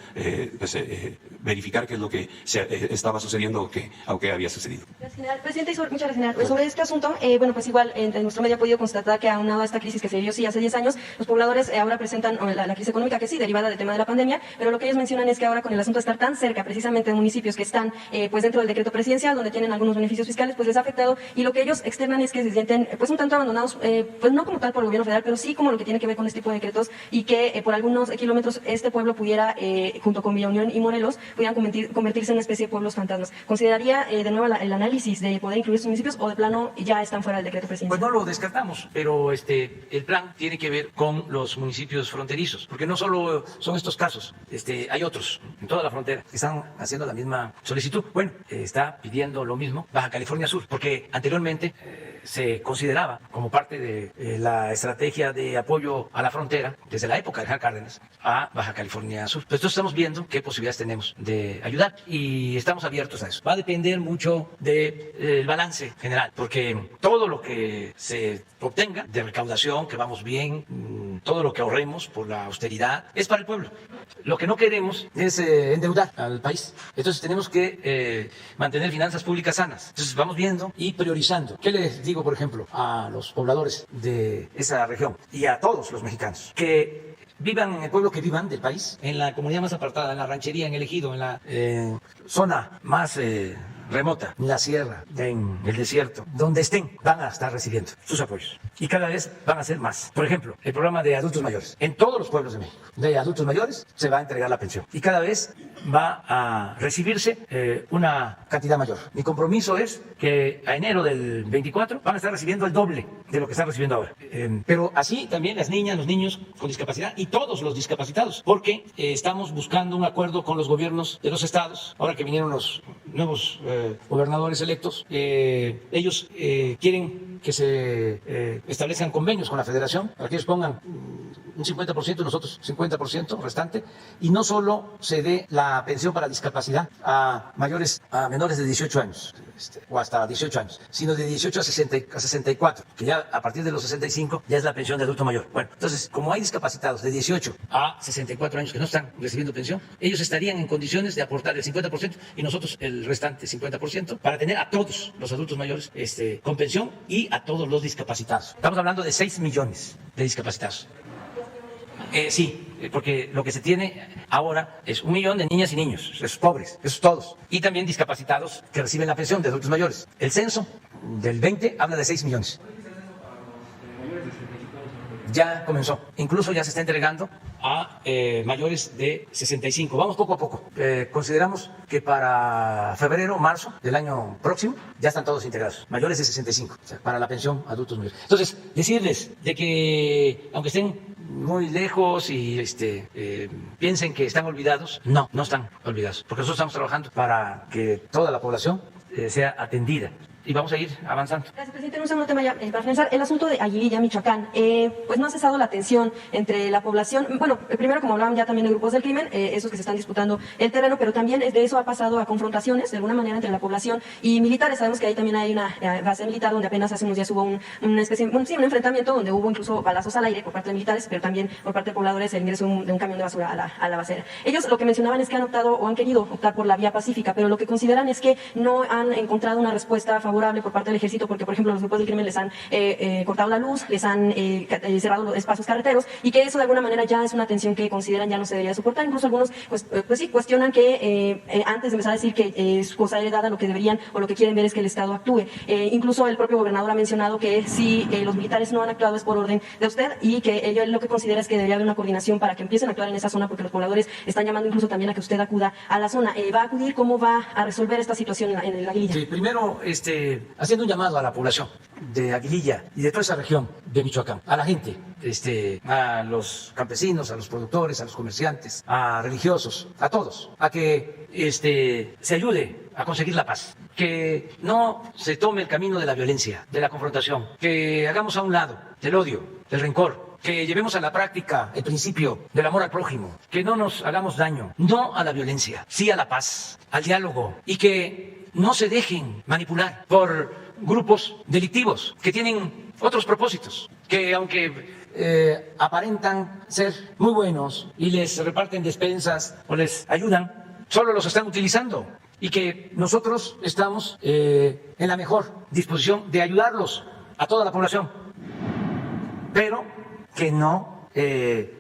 verificar qué es lo que estaba sucediendo o qué había sucedido. Gracias, general. Presidente, muchas gracias, general. Sobre este asunto, bueno, pues igual en nuestro medio ha podido constatar que aunado a esta crisis que se vivió sí hace 10 años, los pobladores ahora presentan la crisis económica que sí, derivada del tema de la pandemia, pero lo que ellos mencionan es que ahora con el asunto de estar tan cerca precisamente de municipios que están pues dentro del decreto presidencial, donde tienen algunos beneficios fiscales, pues les ha afectado, y lo que ellos externan es que se sienten pues un tanto abandonados, pues no como tal por el gobierno federal, pero sí como lo que tiene que ver con este tipo de decretos, y que por algunos kilómetros este pueblo pudiera, junto con Villa Unión y Morelos, pudieran convertirse en una especie de pueblos fantasmas. ¿Consideraría de nuevo el análisis de poder incluir estos municipios o de plano ya están fuera del decreto presidencial? Pues no lo descartamos, pero el plan tiene que ver con los municipios fronterizos, porque no solo son estos casos, hay otros en toda la frontera que están haciendo la misma solicitud. Bueno, está pidiendo lo mismo Baja California Sur, porque anteriormente se consideraba como parte de la estrategia de apoyo a la frontera, desde la época de General Cárdenas, a Baja California Sur. Pues entonces estamos viendo qué posibilidades tenemos de ayudar y estamos abiertos a eso. Va a depender mucho del balance general, porque todo lo que se obtenga de recaudación, que vamos bien, todo lo que ahorremos por la austeridad, es para el pueblo. Lo que no queremos es endeudar al país. Entonces tenemos que mantener finanzas públicas sanas. Entonces vamos viendo y priorizando. ¿Qué les digo, por ejemplo, a los pobladores de esa región y a todos los mexicanos? Que vivan en el pueblo que vivan del país, en la comunidad más apartada, en la ranchería, en el ejido, en la zona más remota, en la sierra, en el desierto, donde estén, van a estar recibiendo sus apoyos. Y cada vez van a ser más. Por ejemplo, el programa de adultos mayores. En todos los pueblos de México, de adultos mayores, se va a entregar la pensión. Y cada vez va a recibirse una cantidad mayor. Mi compromiso es que a enero del 24 van a estar recibiendo el doble de lo que están recibiendo ahora. Pero así también las niñas, los niños con discapacidad y todos los discapacitados, porque estamos buscando un acuerdo con los gobiernos de los estados. Ahora que vinieron los nuevos gobernadores electos, ellos quieren que se establezcan convenios con la federación para que ellos pongan un 50%, nosotros 50% restante, y no solo se dé la pensión para discapacidad a menores de 18 años o hasta 18 años, sino de 18 a 64, que ya a partir de los 65 ya es la pensión de adulto mayor. Bueno, entonces, como hay discapacitados de 18 a 64 años que no están recibiendo pensión, ellos estarían en condiciones de aportar el 50% y nosotros el restante 50% para tener a todos los adultos mayores con pensión y a todos los discapacitados. Estamos hablando de 6 millones de discapacitados. Sí, porque lo que se tiene ahora es 1 millón de niñas y niños, esos pobres, esos todos, y también discapacitados que reciben la pensión de adultos mayores. El censo del 20 habla de 6 millones. Ya comenzó, incluso ya se está entregando a mayores de 65. Vamos poco a poco. Consideramos que para febrero, marzo del año próximo ya están todos integrados, mayores de 65, o sea, para la pensión adultos mayores. Entonces, decirles de que aunque estén muy lejos y piensen que están olvidados, no están olvidados, porque nosotros estamos trabajando para que toda la población sea atendida. Y vamos a ir avanzando. Gracias, presidente. Un segundo tema ya para finalizar. El asunto de Aguililla, Michoacán. Pues no ha cesado la tensión entre la población. Bueno, primero, como hablaban ya también de grupos del crimen, esos que se están disputando el terreno, pero también de eso ha pasado a confrontaciones, de alguna manera, entre la población y militares. Sabemos que ahí también hay una base militar donde apenas hace unos días hubo un enfrentamiento donde hubo incluso balazos al aire por parte de militares, pero también por parte de pobladores el ingreso de un camión de basura a la basera. Ellos lo que mencionaban es que han optado o han querido optar por la vía pacífica, pero lo que consideran es que no han encontrado una respuesta favorable por parte del ejército, porque por ejemplo los grupos del crimen les han cortado la luz, les han cerrado los espacios carreteros, y que eso de alguna manera ya es una tensión que consideran ya no se debería soportar. Incluso algunos pues sí cuestionan que antes de empezar a decir que es cosa heredada, lo que deberían o lo que quieren ver es que el Estado actúe. Incluso el propio gobernador ha mencionado que si los militares no han actuado es por orden de usted, y que ello lo que considera es que debería haber una coordinación para que empiecen a actuar en esa zona, porque los pobladores están llamando incluso también a que usted acuda a la zona. ¿Va a acudir? ¿Cómo va a resolver esta situación en el Aguililla? Sí, primero, haciendo un llamado a la población de Aguililla y de toda esa región de Michoacán, a la gente, a los campesinos, a los productores, a los comerciantes, a religiosos, a todos, a que se ayude a conseguir la paz, que no se tome el camino de la violencia, de la confrontación, que hagamos a un lado del odio, del rencor, que llevemos a la práctica el principio del amor al prójimo, que no nos hagamos daño, no a la violencia, sí a la paz, al diálogo, y que no se dejen manipular por grupos delictivos que tienen otros propósitos, que aunque aparentan ser muy buenos y les reparten despensas o les ayudan, solo los están utilizando y que nosotros estamos en la mejor disposición de ayudarlos a toda la población, pero que no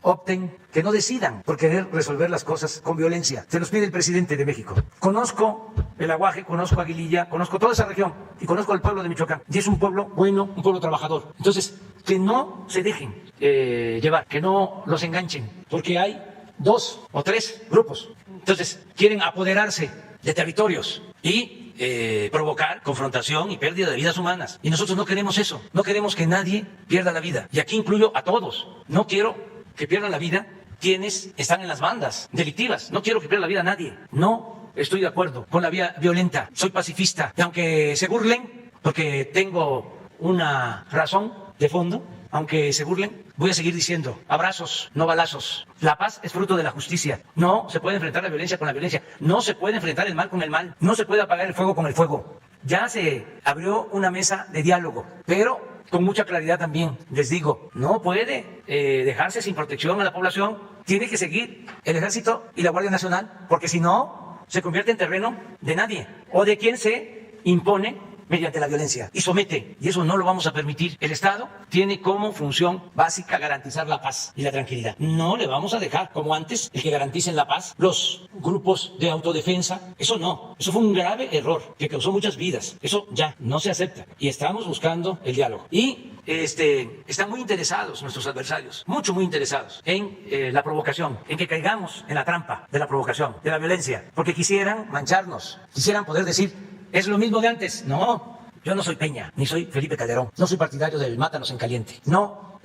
opten, que no decidan por querer resolver las cosas con violencia. Se los pide el presidente de México. Conozco el Aguaje, conozco Aguililla, conozco toda esa región y conozco al pueblo de Michoacán. Y es un pueblo bueno, un pueblo trabajador. Entonces, que no se dejen llevar, que no los enganchen, porque hay 2 o 3 grupos. Entonces, quieren apoderarse de territorios y provocar confrontación y pérdida de vidas humanas. Y nosotros no queremos eso. No queremos que nadie pierda la vida. Y aquí incluyo a todos. No quiero que pierdan la vida quienes están en las bandas delictivas. No quiero que pierda la vida a nadie. No estoy de acuerdo con la vía violenta. Soy pacifista. Y aunque se burlen, porque tengo una razón de fondo, aunque se burlen, voy a seguir diciendo: abrazos, no balazos. La paz es fruto de la justicia. No se puede enfrentar la violencia con la violencia. No se puede enfrentar el mal con el mal. No se puede apagar el fuego con el fuego. Ya se abrió una mesa de diálogo, pero con mucha claridad también les digo: no puede dejarse sin protección a la población. Tiene que seguir el Ejército y la Guardia Nacional, porque si no, se convierte en terreno de nadie o de quien se impone mediante la violencia y somete, y eso no lo vamos a permitir. El Estado tiene como función básica garantizar la paz y la tranquilidad. No le vamos a dejar, como antes, el que garanticen la paz los grupos de autodefensa. Eso no, eso fue un grave error que causó muchas vidas. Eso ya no se acepta y estamos buscando el diálogo. Y están muy interesados nuestros adversarios, muy interesados en la provocación, en que caigamos en la trampa de la provocación, de la violencia, porque quisieran mancharnos, quisieran poder decir: es lo mismo de antes. No, yo no soy Peña, ni soy Felipe Calderón. No soy partidario del mátanos en caliente. No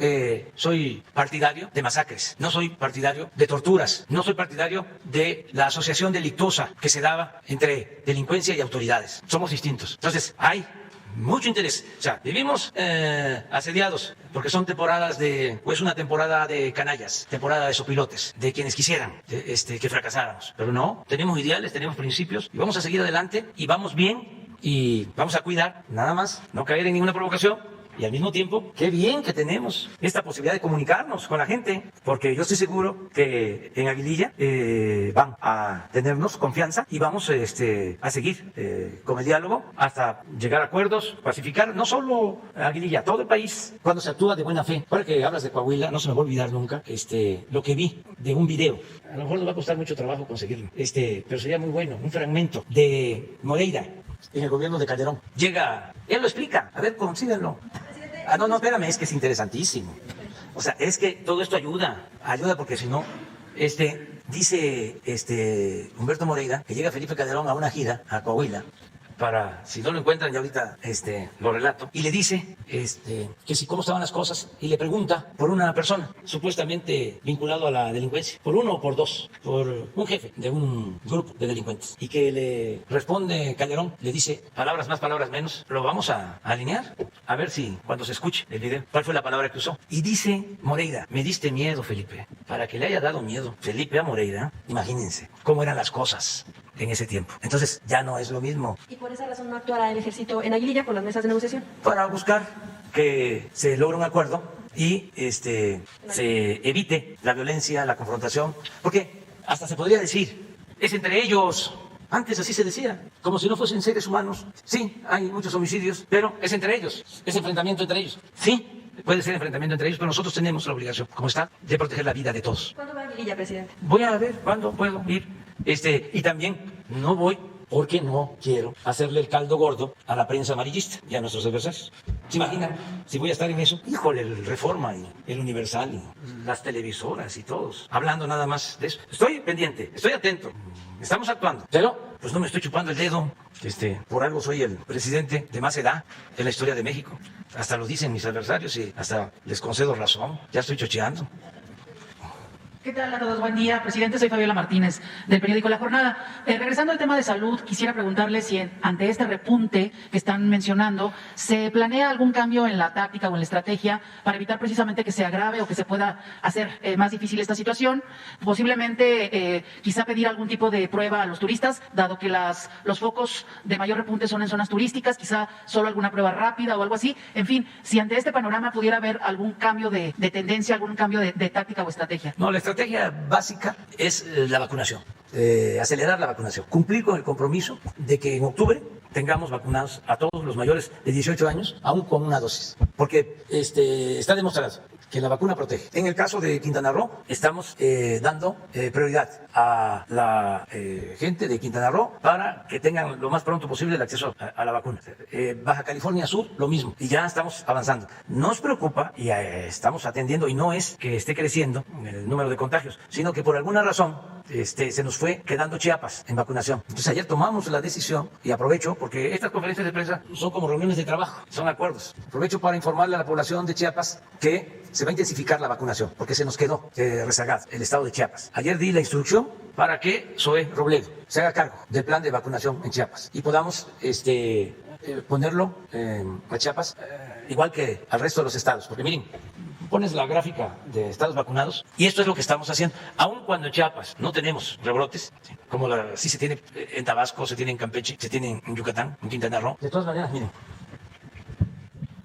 soy partidario de masacres. No soy partidario de torturas. No soy partidario de la asociación delictuosa que se daba entre delincuencia y autoridades. Somos distintos. Entonces, hay mucho interés. O sea, vivimos asediados porque son temporadas es una temporada de canallas, temporada de sopilotes, de quienes quisieran que fracasáramos. Pero no, tenemos ideales, tenemos principios y vamos a seguir adelante y vamos bien y vamos a cuidar, nada más, no caer en ninguna provocación. Y al mismo tiempo, qué bien que tenemos esta posibilidad de comunicarnos con la gente, porque yo estoy seguro que en Aguililla van a tenernos confianza y vamos a seguir con el diálogo hasta llegar a acuerdos, pacificar no solo Aguililla, todo el país, cuando se actúa de buena fe. Ahora que hablas de Coahuila, no se me va a olvidar nunca lo que vi de un video. A lo mejor nos va a costar mucho trabajo conseguirlo, pero sería muy bueno, un fragmento de Moreira en el gobierno de Calderón. Llega, él lo explica, a ver, consíganlo. No, espérame, es que es interesantísimo. O sea, es que todo esto ayuda porque si no, dice Humberto Moreira que llega Felipe Calderón a una gira a Coahuila para, si no lo encuentran ya ahorita lo relato, y le dice que si cómo estaban las cosas, y le pregunta por una persona supuestamente vinculado a la delincuencia, por uno o por dos, por un jefe de un grupo de delincuentes, y que le responde Calderón, le dice palabras más, palabras menos, lo vamos a alinear, a ver si cuando se escuche el video, cuál fue la palabra que usó. Y dice Moreira: me diste miedo, Felipe. Para que le haya dado miedo Felipe a Moreira, imagínense cómo eran las cosas en ese tiempo. Entonces ya no es lo mismo. ¿Y por esa razón no actuará el Ejército en Aguililla con las mesas de negociación? Para buscar que se logre un acuerdo y se evite la violencia, la confrontación, porque hasta se podría decir, es entre ellos. Antes así se decía, como si no fuesen seres humanos. Sí, hay muchos homicidios, pero es entre ellos, es enfrentamiento entre ellos. Sí, puede ser enfrentamiento entre ellos, pero nosotros tenemos la obligación, como está, de proteger la vida de todos. ¿Cuándo va a Aguililla, presidente? Voy a ver cuándo puedo ir. Y también no voy porque no quiero hacerle el caldo gordo a la prensa amarillista y a nuestros adversarios. ¿Se imaginan? Si voy a estar en eso, híjole, el Reforma y el Universal y las televisoras y todos, hablando nada más de eso. Estoy pendiente, estoy atento, estamos actuando, pero pues no me estoy chupando el dedo. Por algo soy el presidente de más edad en la historia de México. Hasta lo dicen mis adversarios y hasta les concedo razón. Ya estoy chocheando. ¿Qué tal a todos? Buen día, presidente. Soy Fabiola Martínez, del periódico La Jornada. Regresando al tema de salud, quisiera preguntarle si ante este repunte que están mencionando, ¿se planea algún cambio en la táctica o en la estrategia para evitar precisamente que se agrave o que se pueda hacer más difícil esta situación? Posiblemente, quizá pedir algún tipo de prueba a los turistas, dado que los focos de mayor repunte son en zonas turísticas, quizá solo alguna prueba rápida o algo así. En fin, si ante este panorama pudiera haber algún cambio de tendencia, algún cambio de táctica o estrategia. No, la estrategia básica es la vacunación, acelerar la vacunación, cumplir con el compromiso de que en octubre tengamos vacunados a todos los mayores de 18 años, aún con una dosis, porque está demostrado que la vacuna protege. En el caso de Quintana Roo, estamos dando prioridad a la gente de Quintana Roo para que tengan lo más pronto posible el acceso a la vacuna. Baja California Sur, lo mismo, y ya estamos avanzando. Nos preocupa y estamos atendiendo, y no es que esté creciendo el número de contagios, sino que por alguna razón se nos fue quedando Chiapas en vacunación. Entonces ayer tomamos la decisión, y aprovecho, porque estas conferencias de prensa son como reuniones de trabajo, son acuerdos. Aprovecho para informarle a la población de Chiapas que se va a intensificar la vacunación, porque se nos quedó rezagado el estado de Chiapas. Ayer di la instrucción para que Zoé Robledo se haga cargo del plan de vacunación en Chiapas y podamos ponerlo a Chiapas igual que al resto de los estados. Porque miren, pones la gráfica de estados vacunados y esto es lo que estamos haciendo. Aun cuando en Chiapas no tenemos rebrotes, como sí se tiene en Tabasco, se tiene en Campeche, se tiene en Yucatán, en Quintana Roo. De todas maneras, miren,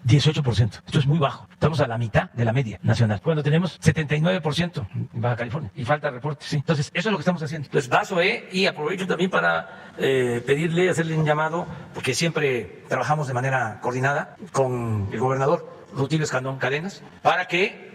18%. Esto es muy bajo. Estamos a la mitad de la media nacional. Cuando tenemos 79% en Baja California y falta reporte. Sí. Entonces, eso es lo que estamos haciendo. Entonces, va Zoé, y aprovecho también para hacerle un llamado, porque siempre trabajamos de manera coordinada con el gobernador Rutilio Escandón Cadenas, para que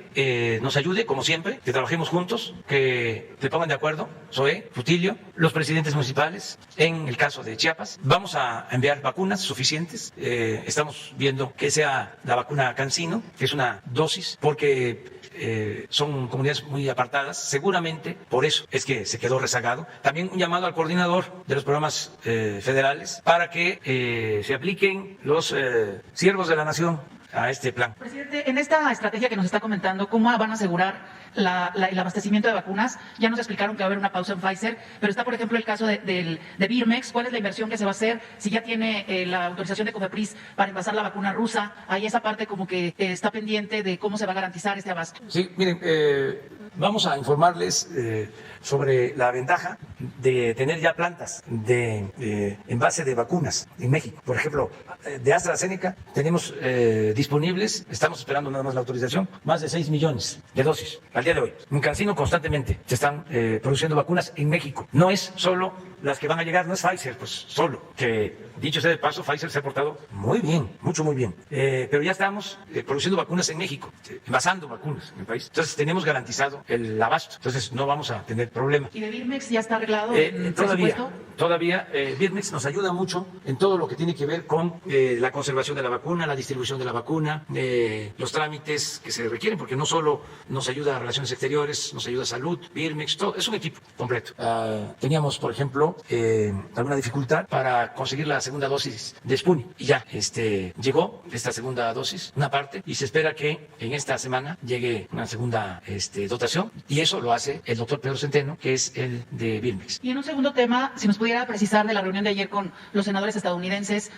nos ayude, como siempre, que trabajemos juntos, que se pongan de acuerdo, Zoé, Rutilio, los presidentes municipales, en el caso de Chiapas. Vamos a enviar vacunas suficientes. Estamos viendo que sea la vacuna CanSino, que es una dosis, porque son comunidades muy apartadas, seguramente por eso es que se quedó rezagado. También un llamado al coordinador de los programas federales para que se apliquen los siervos de la nación a este plan. Presidente, en esta estrategia que nos está comentando, ¿cómo van a asegurar el abastecimiento de vacunas? Ya nos explicaron que va a haber una pausa en Pfizer, pero está, por ejemplo, el caso de Birmex. ¿Cuál es la inversión que se va a hacer? Si ya tiene la autorización de COFEPRIS para envasar la vacuna rusa, ahí esa parte como que está pendiente de cómo se va a garantizar este abasto. Sí, miren, vamos a informarles sobre la ventaja de tener ya plantas de envase de vacunas en México. Por ejemplo, de AstraZeneca tenemos disponibles, estamos esperando nada más la autorización, más de 6 millones de dosis al día de hoy. En CanSino constantemente se están produciendo vacunas en México. No es solo las que van a llegar, no es Pfizer, pues solo, que dicho sea de paso, Pfizer se ha portado muy bien, mucho muy bien. Pero ya estamos produciendo vacunas en México, envasando vacunas en el país. Entonces tenemos garantizado el abasto, entonces no vamos a tener problema. ¿Y de Birmex ya está arreglado el presupuesto? Todavía Birmex nos ayuda mucho en todo lo que tiene que ver con la conservación de la vacuna, la distribución de la vacuna, los trámites que se requieren, porque no solo nos ayuda a Relaciones Exteriores, nos ayuda a Salud, Birmex, todo, es un equipo completo. Teníamos, por ejemplo, alguna dificultad para conseguir la segunda dosis de Sputnik, y ya llegó esta segunda dosis, una parte, y se espera que en esta semana llegue una segunda dotación, y eso lo hace el doctor Pedro Centeno, que es el de Birmex. Y en un segundo tema, si nos pudiera precisar de la reunión de ayer con los senadores estadounidenses,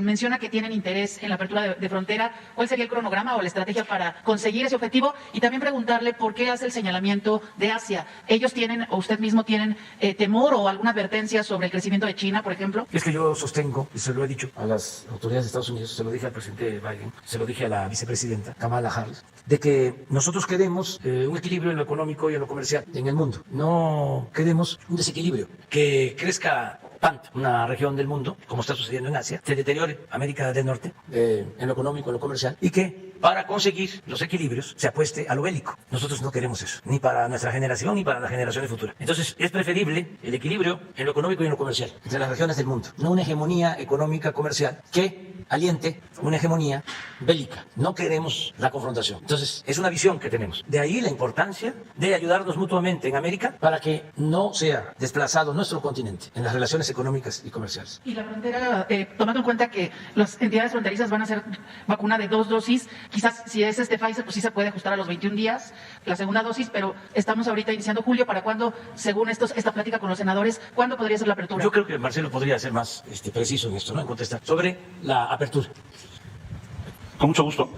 menciona que tienen interés en la apertura de frontera. ¿Cuál sería el cronograma o la estrategia para conseguir ese objetivo? Y también preguntarle por qué hace el señalamiento de Asia. ¿Ellos tienen, o usted mismo tienen, temor o alguna advertencia sobre el crecimiento de China, por ejemplo? Es que yo sostengo, y se lo he dicho a las autoridades de Estados Unidos, se lo dije al presidente Biden, se lo dije a la vicepresidenta Kamala Harris, de que nosotros queremos un equilibrio en lo económico y en lo comercial en el mundo. No queremos un desequilibrio, que crezca tanto una región del mundo, como está sucediendo en Asia, se deteriore América del Norte en lo económico, en lo comercial, y que para conseguir los equilibrios se apueste a lo bélico. Nosotros no queremos eso, ni para nuestra generación ni para las generaciones futuras. Entonces es preferible el equilibrio en lo económico y en lo comercial entre las regiones del mundo, no una hegemonía económica comercial que aliente una hegemonía bélica. No queremos la confrontación. Entonces es una visión que tenemos. De ahí la importancia de ayudarnos mutuamente en América para que no sea desplazado nuestro continente en las relaciones económicas y comerciales. Y la frontera, tomando en cuenta que las entidades fronterizas van a hacer vacuna de 2 dosis, Quizás si es Pfizer, pues sí se puede ajustar a los 21 días la segunda dosis, pero estamos ahorita iniciando julio. ¿Para cuándo, según esta plática con los senadores, cuándo podría ser la apertura? Yo creo que Marcelo podría ser más preciso en esto, ¿no? En contestar sobre la apertura. Con mucho gusto.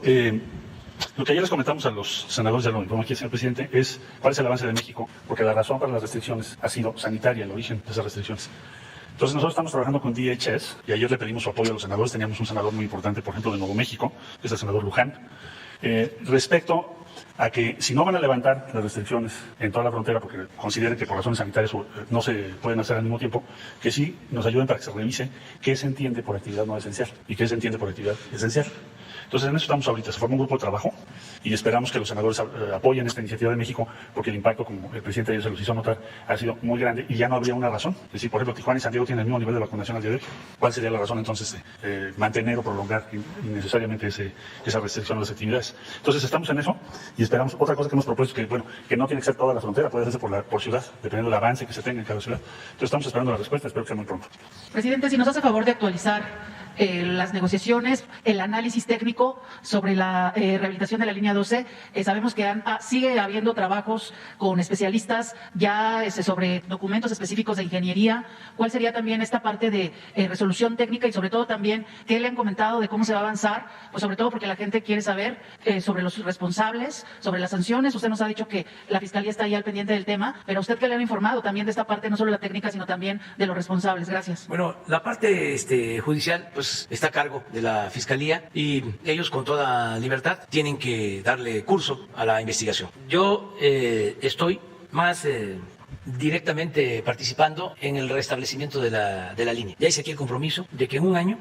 Lo que ayer les comentamos a los senadores, ya lo informó aquí el señor presidente, es cuál es el avance de México, porque la razón para las restricciones ha sido sanitaria, el origen de esas restricciones. Entonces nosotros estamos trabajando con DHS y ayer le pedimos su apoyo a los senadores. Teníamos un senador muy importante, por ejemplo, de Nuevo México, que es el senador Luján, respecto a que si no van a levantar las restricciones en toda la frontera, porque consideren que por razones sanitarias no se pueden hacer al mismo tiempo, que sí nos ayuden para que se revise qué se entiende por actividad no esencial y qué se entiende por actividad esencial. Entonces, en eso estamos ahorita. Se forma un grupo de trabajo y esperamos que los senadores apoyen esta iniciativa de México, porque el impacto, como el presidente ayer se los hizo notar, ha sido muy grande y ya no habría una razón. Es decir, por ejemplo, Tijuana y San Diego tienen el mismo nivel de vacunación al día de hoy. ¿Cuál sería la razón entonces de mantener o prolongar innecesariamente esa restricción a las actividades? Entonces, estamos en eso y esperamos. Otra cosa que hemos propuesto es que no tiene que ser toda la frontera, puede hacerse por ciudad, dependiendo del avance que se tenga en cada ciudad. Entonces, estamos esperando la respuesta, espero que sea muy pronto. Presidente, si nos hace favor de actualizar las negociaciones, el análisis técnico sobre la rehabilitación de la línea 12. Sabemos que sigue habiendo trabajos con especialistas ya sobre documentos específicos de ingeniería. ¿Cuál sería también esta parte de resolución técnica y sobre todo también qué le han comentado de cómo se va a avanzar? Pues sobre todo porque la gente quiere saber sobre los responsables, sobre las sanciones. Usted nos ha dicho que la Fiscalía está ahí al pendiente del tema, pero ¿usted qué le han informado también de esta parte, no solo la técnica, sino también de los responsables? Gracias. Bueno, la parte judicial, pues está a cargo de la Fiscalía y ellos con toda libertad tienen que darle curso a la investigación. Yo estoy más directamente participando en el restablecimiento de la línea. Ya hice aquí el compromiso de que en un año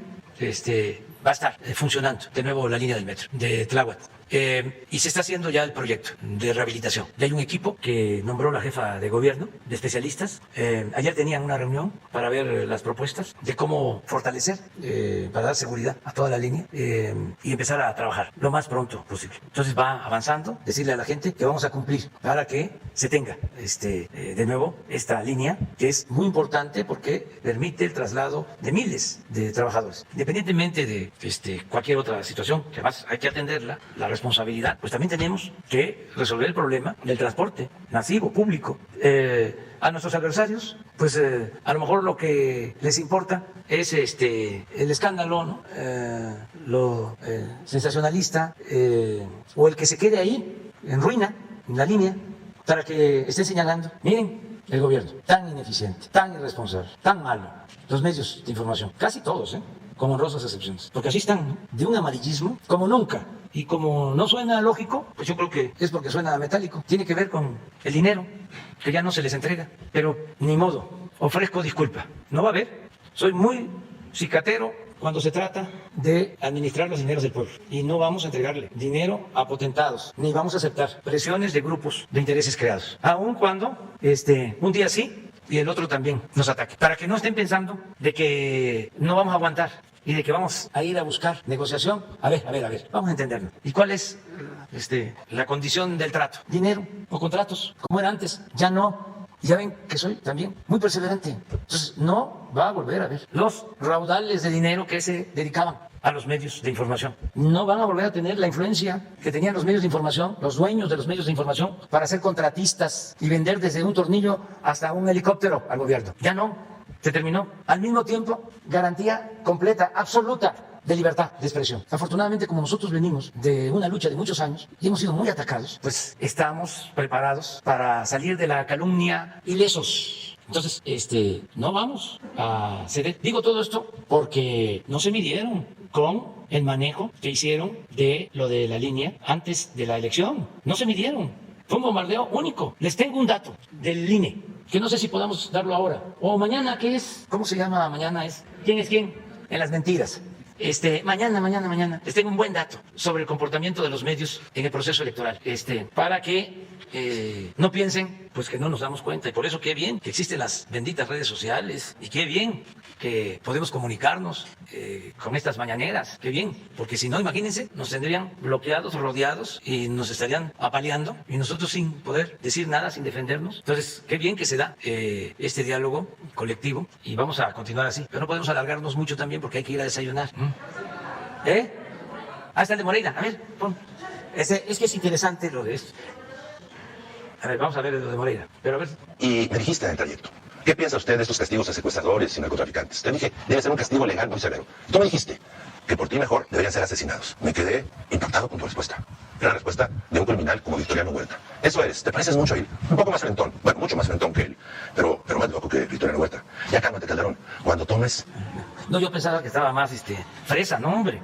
va a estar funcionando de nuevo la línea del metro de Tláhuac. Y se está haciendo ya el proyecto de rehabilitación. Ya hay un equipo que nombró la jefa de gobierno de especialistas. Ayer tenían una reunión para ver las propuestas de cómo fortalecer, para dar seguridad a toda la línea y empezar a trabajar lo más pronto posible. Entonces va avanzando, decirle a la gente que vamos a cumplir para que se tenga de nuevo esta línea, que es muy importante porque permite el traslado de miles de trabajadores. Independientemente de cualquier otra situación, que además hay que atenderla, la responsabilidad, pues también tenemos que resolver el problema del transporte masivo, público. A nuestros adversarios, pues a lo mejor lo que les importa es el escándalo, ¿no? Lo sensacionalista, o el que se quede ahí en ruina, en la línea, para que estén señalando, miren, el gobierno tan ineficiente, tan irresponsable, tan malo, los medios de información, casi todos, con honrosas excepciones, porque así están, ¿no? De un amarillismo como nunca. Y como no suena lógico, pues yo creo que es porque suena metálico. Tiene que ver con el dinero, que ya no se les entrega. Pero ni modo, ofrezco disculpa. No va a haber. Soy muy cicatero cuando se trata de administrar los dineros del pueblo. Y no vamos a entregarle dinero a potentados, ni vamos a aceptar presiones de grupos de intereses creados. Aun cuando un día sí y el otro también nos ataque. Para que no estén pensando de que no vamos a aguantar y de que vamos a ir a buscar negociación. A ver, vamos a entenderlo. ¿Y cuál es la condición del trato? ¿Dinero o contratos? Como era antes, ya no. Ya ven que soy también muy perseverante. Entonces, no va a volver a haber los raudales de dinero que se dedicaban a los medios de información. No van a volver a tener la influencia que tenían los medios de información, los dueños de los medios de información, para ser contratistas y vender desde un tornillo hasta un helicóptero al gobierno. Ya no. Se terminó. Al mismo tiempo, garantía completa, absoluta de libertad de expresión. Afortunadamente, como nosotros venimos de una lucha de muchos años y hemos sido muy atacados, pues estamos preparados para salir de la calumnia ilesos. Entonces, no vamos a ceder. Digo todo esto porque no se midieron con el manejo que hicieron de lo de la línea antes de la elección. No se midieron. Fue un bombardeo único. Les tengo un dato del INE, que no sé si podamos darlo ahora. O mañana, ¿qué es? ¿Cómo se llama mañana? ¿Quién es quién? En las mentiras. Mañana. Les tengo un buen dato sobre el comportamiento de los medios en el proceso electoral. Para que no piensen, pues, que no nos damos cuenta. Y por eso qué bien que existen las benditas redes sociales. Y qué bien que podemos comunicarnos con estas mañaneras. Qué bien. Porque si no, imagínense, nos tendrían bloqueados, rodeados y nos estarían apaleando. Y nosotros sin poder decir nada, sin defendernos. Entonces, qué bien que se da este diálogo colectivo. Y vamos a continuar así. Pero no podemos alargarnos mucho también porque hay que ir a desayunar. Ahí está el de Moreira. A ver, pon. Es que es interesante lo de esto. A ver, vamos a ver lo de Moreira. Pero a ver. Y me dijiste en el trayecto, ¿qué piensa usted de estos castigos a secuestradores y narcotraficantes? Te dije, debe ser un castigo legal muy severo. Y tú me dijiste que por ti mejor deberían ser asesinados. Me quedé impactado con tu respuesta. Era la respuesta de un criminal como Victoriano Huerta. Eso eres, te pareces mucho a él. Un poco más frentón, bueno, mucho más frentón que él. Pero más loco que Victoriano Huerta. Ya cálmate, Calderón. Cuando tomes... No, yo pensaba que estaba más, fresa, ¿no, hombre?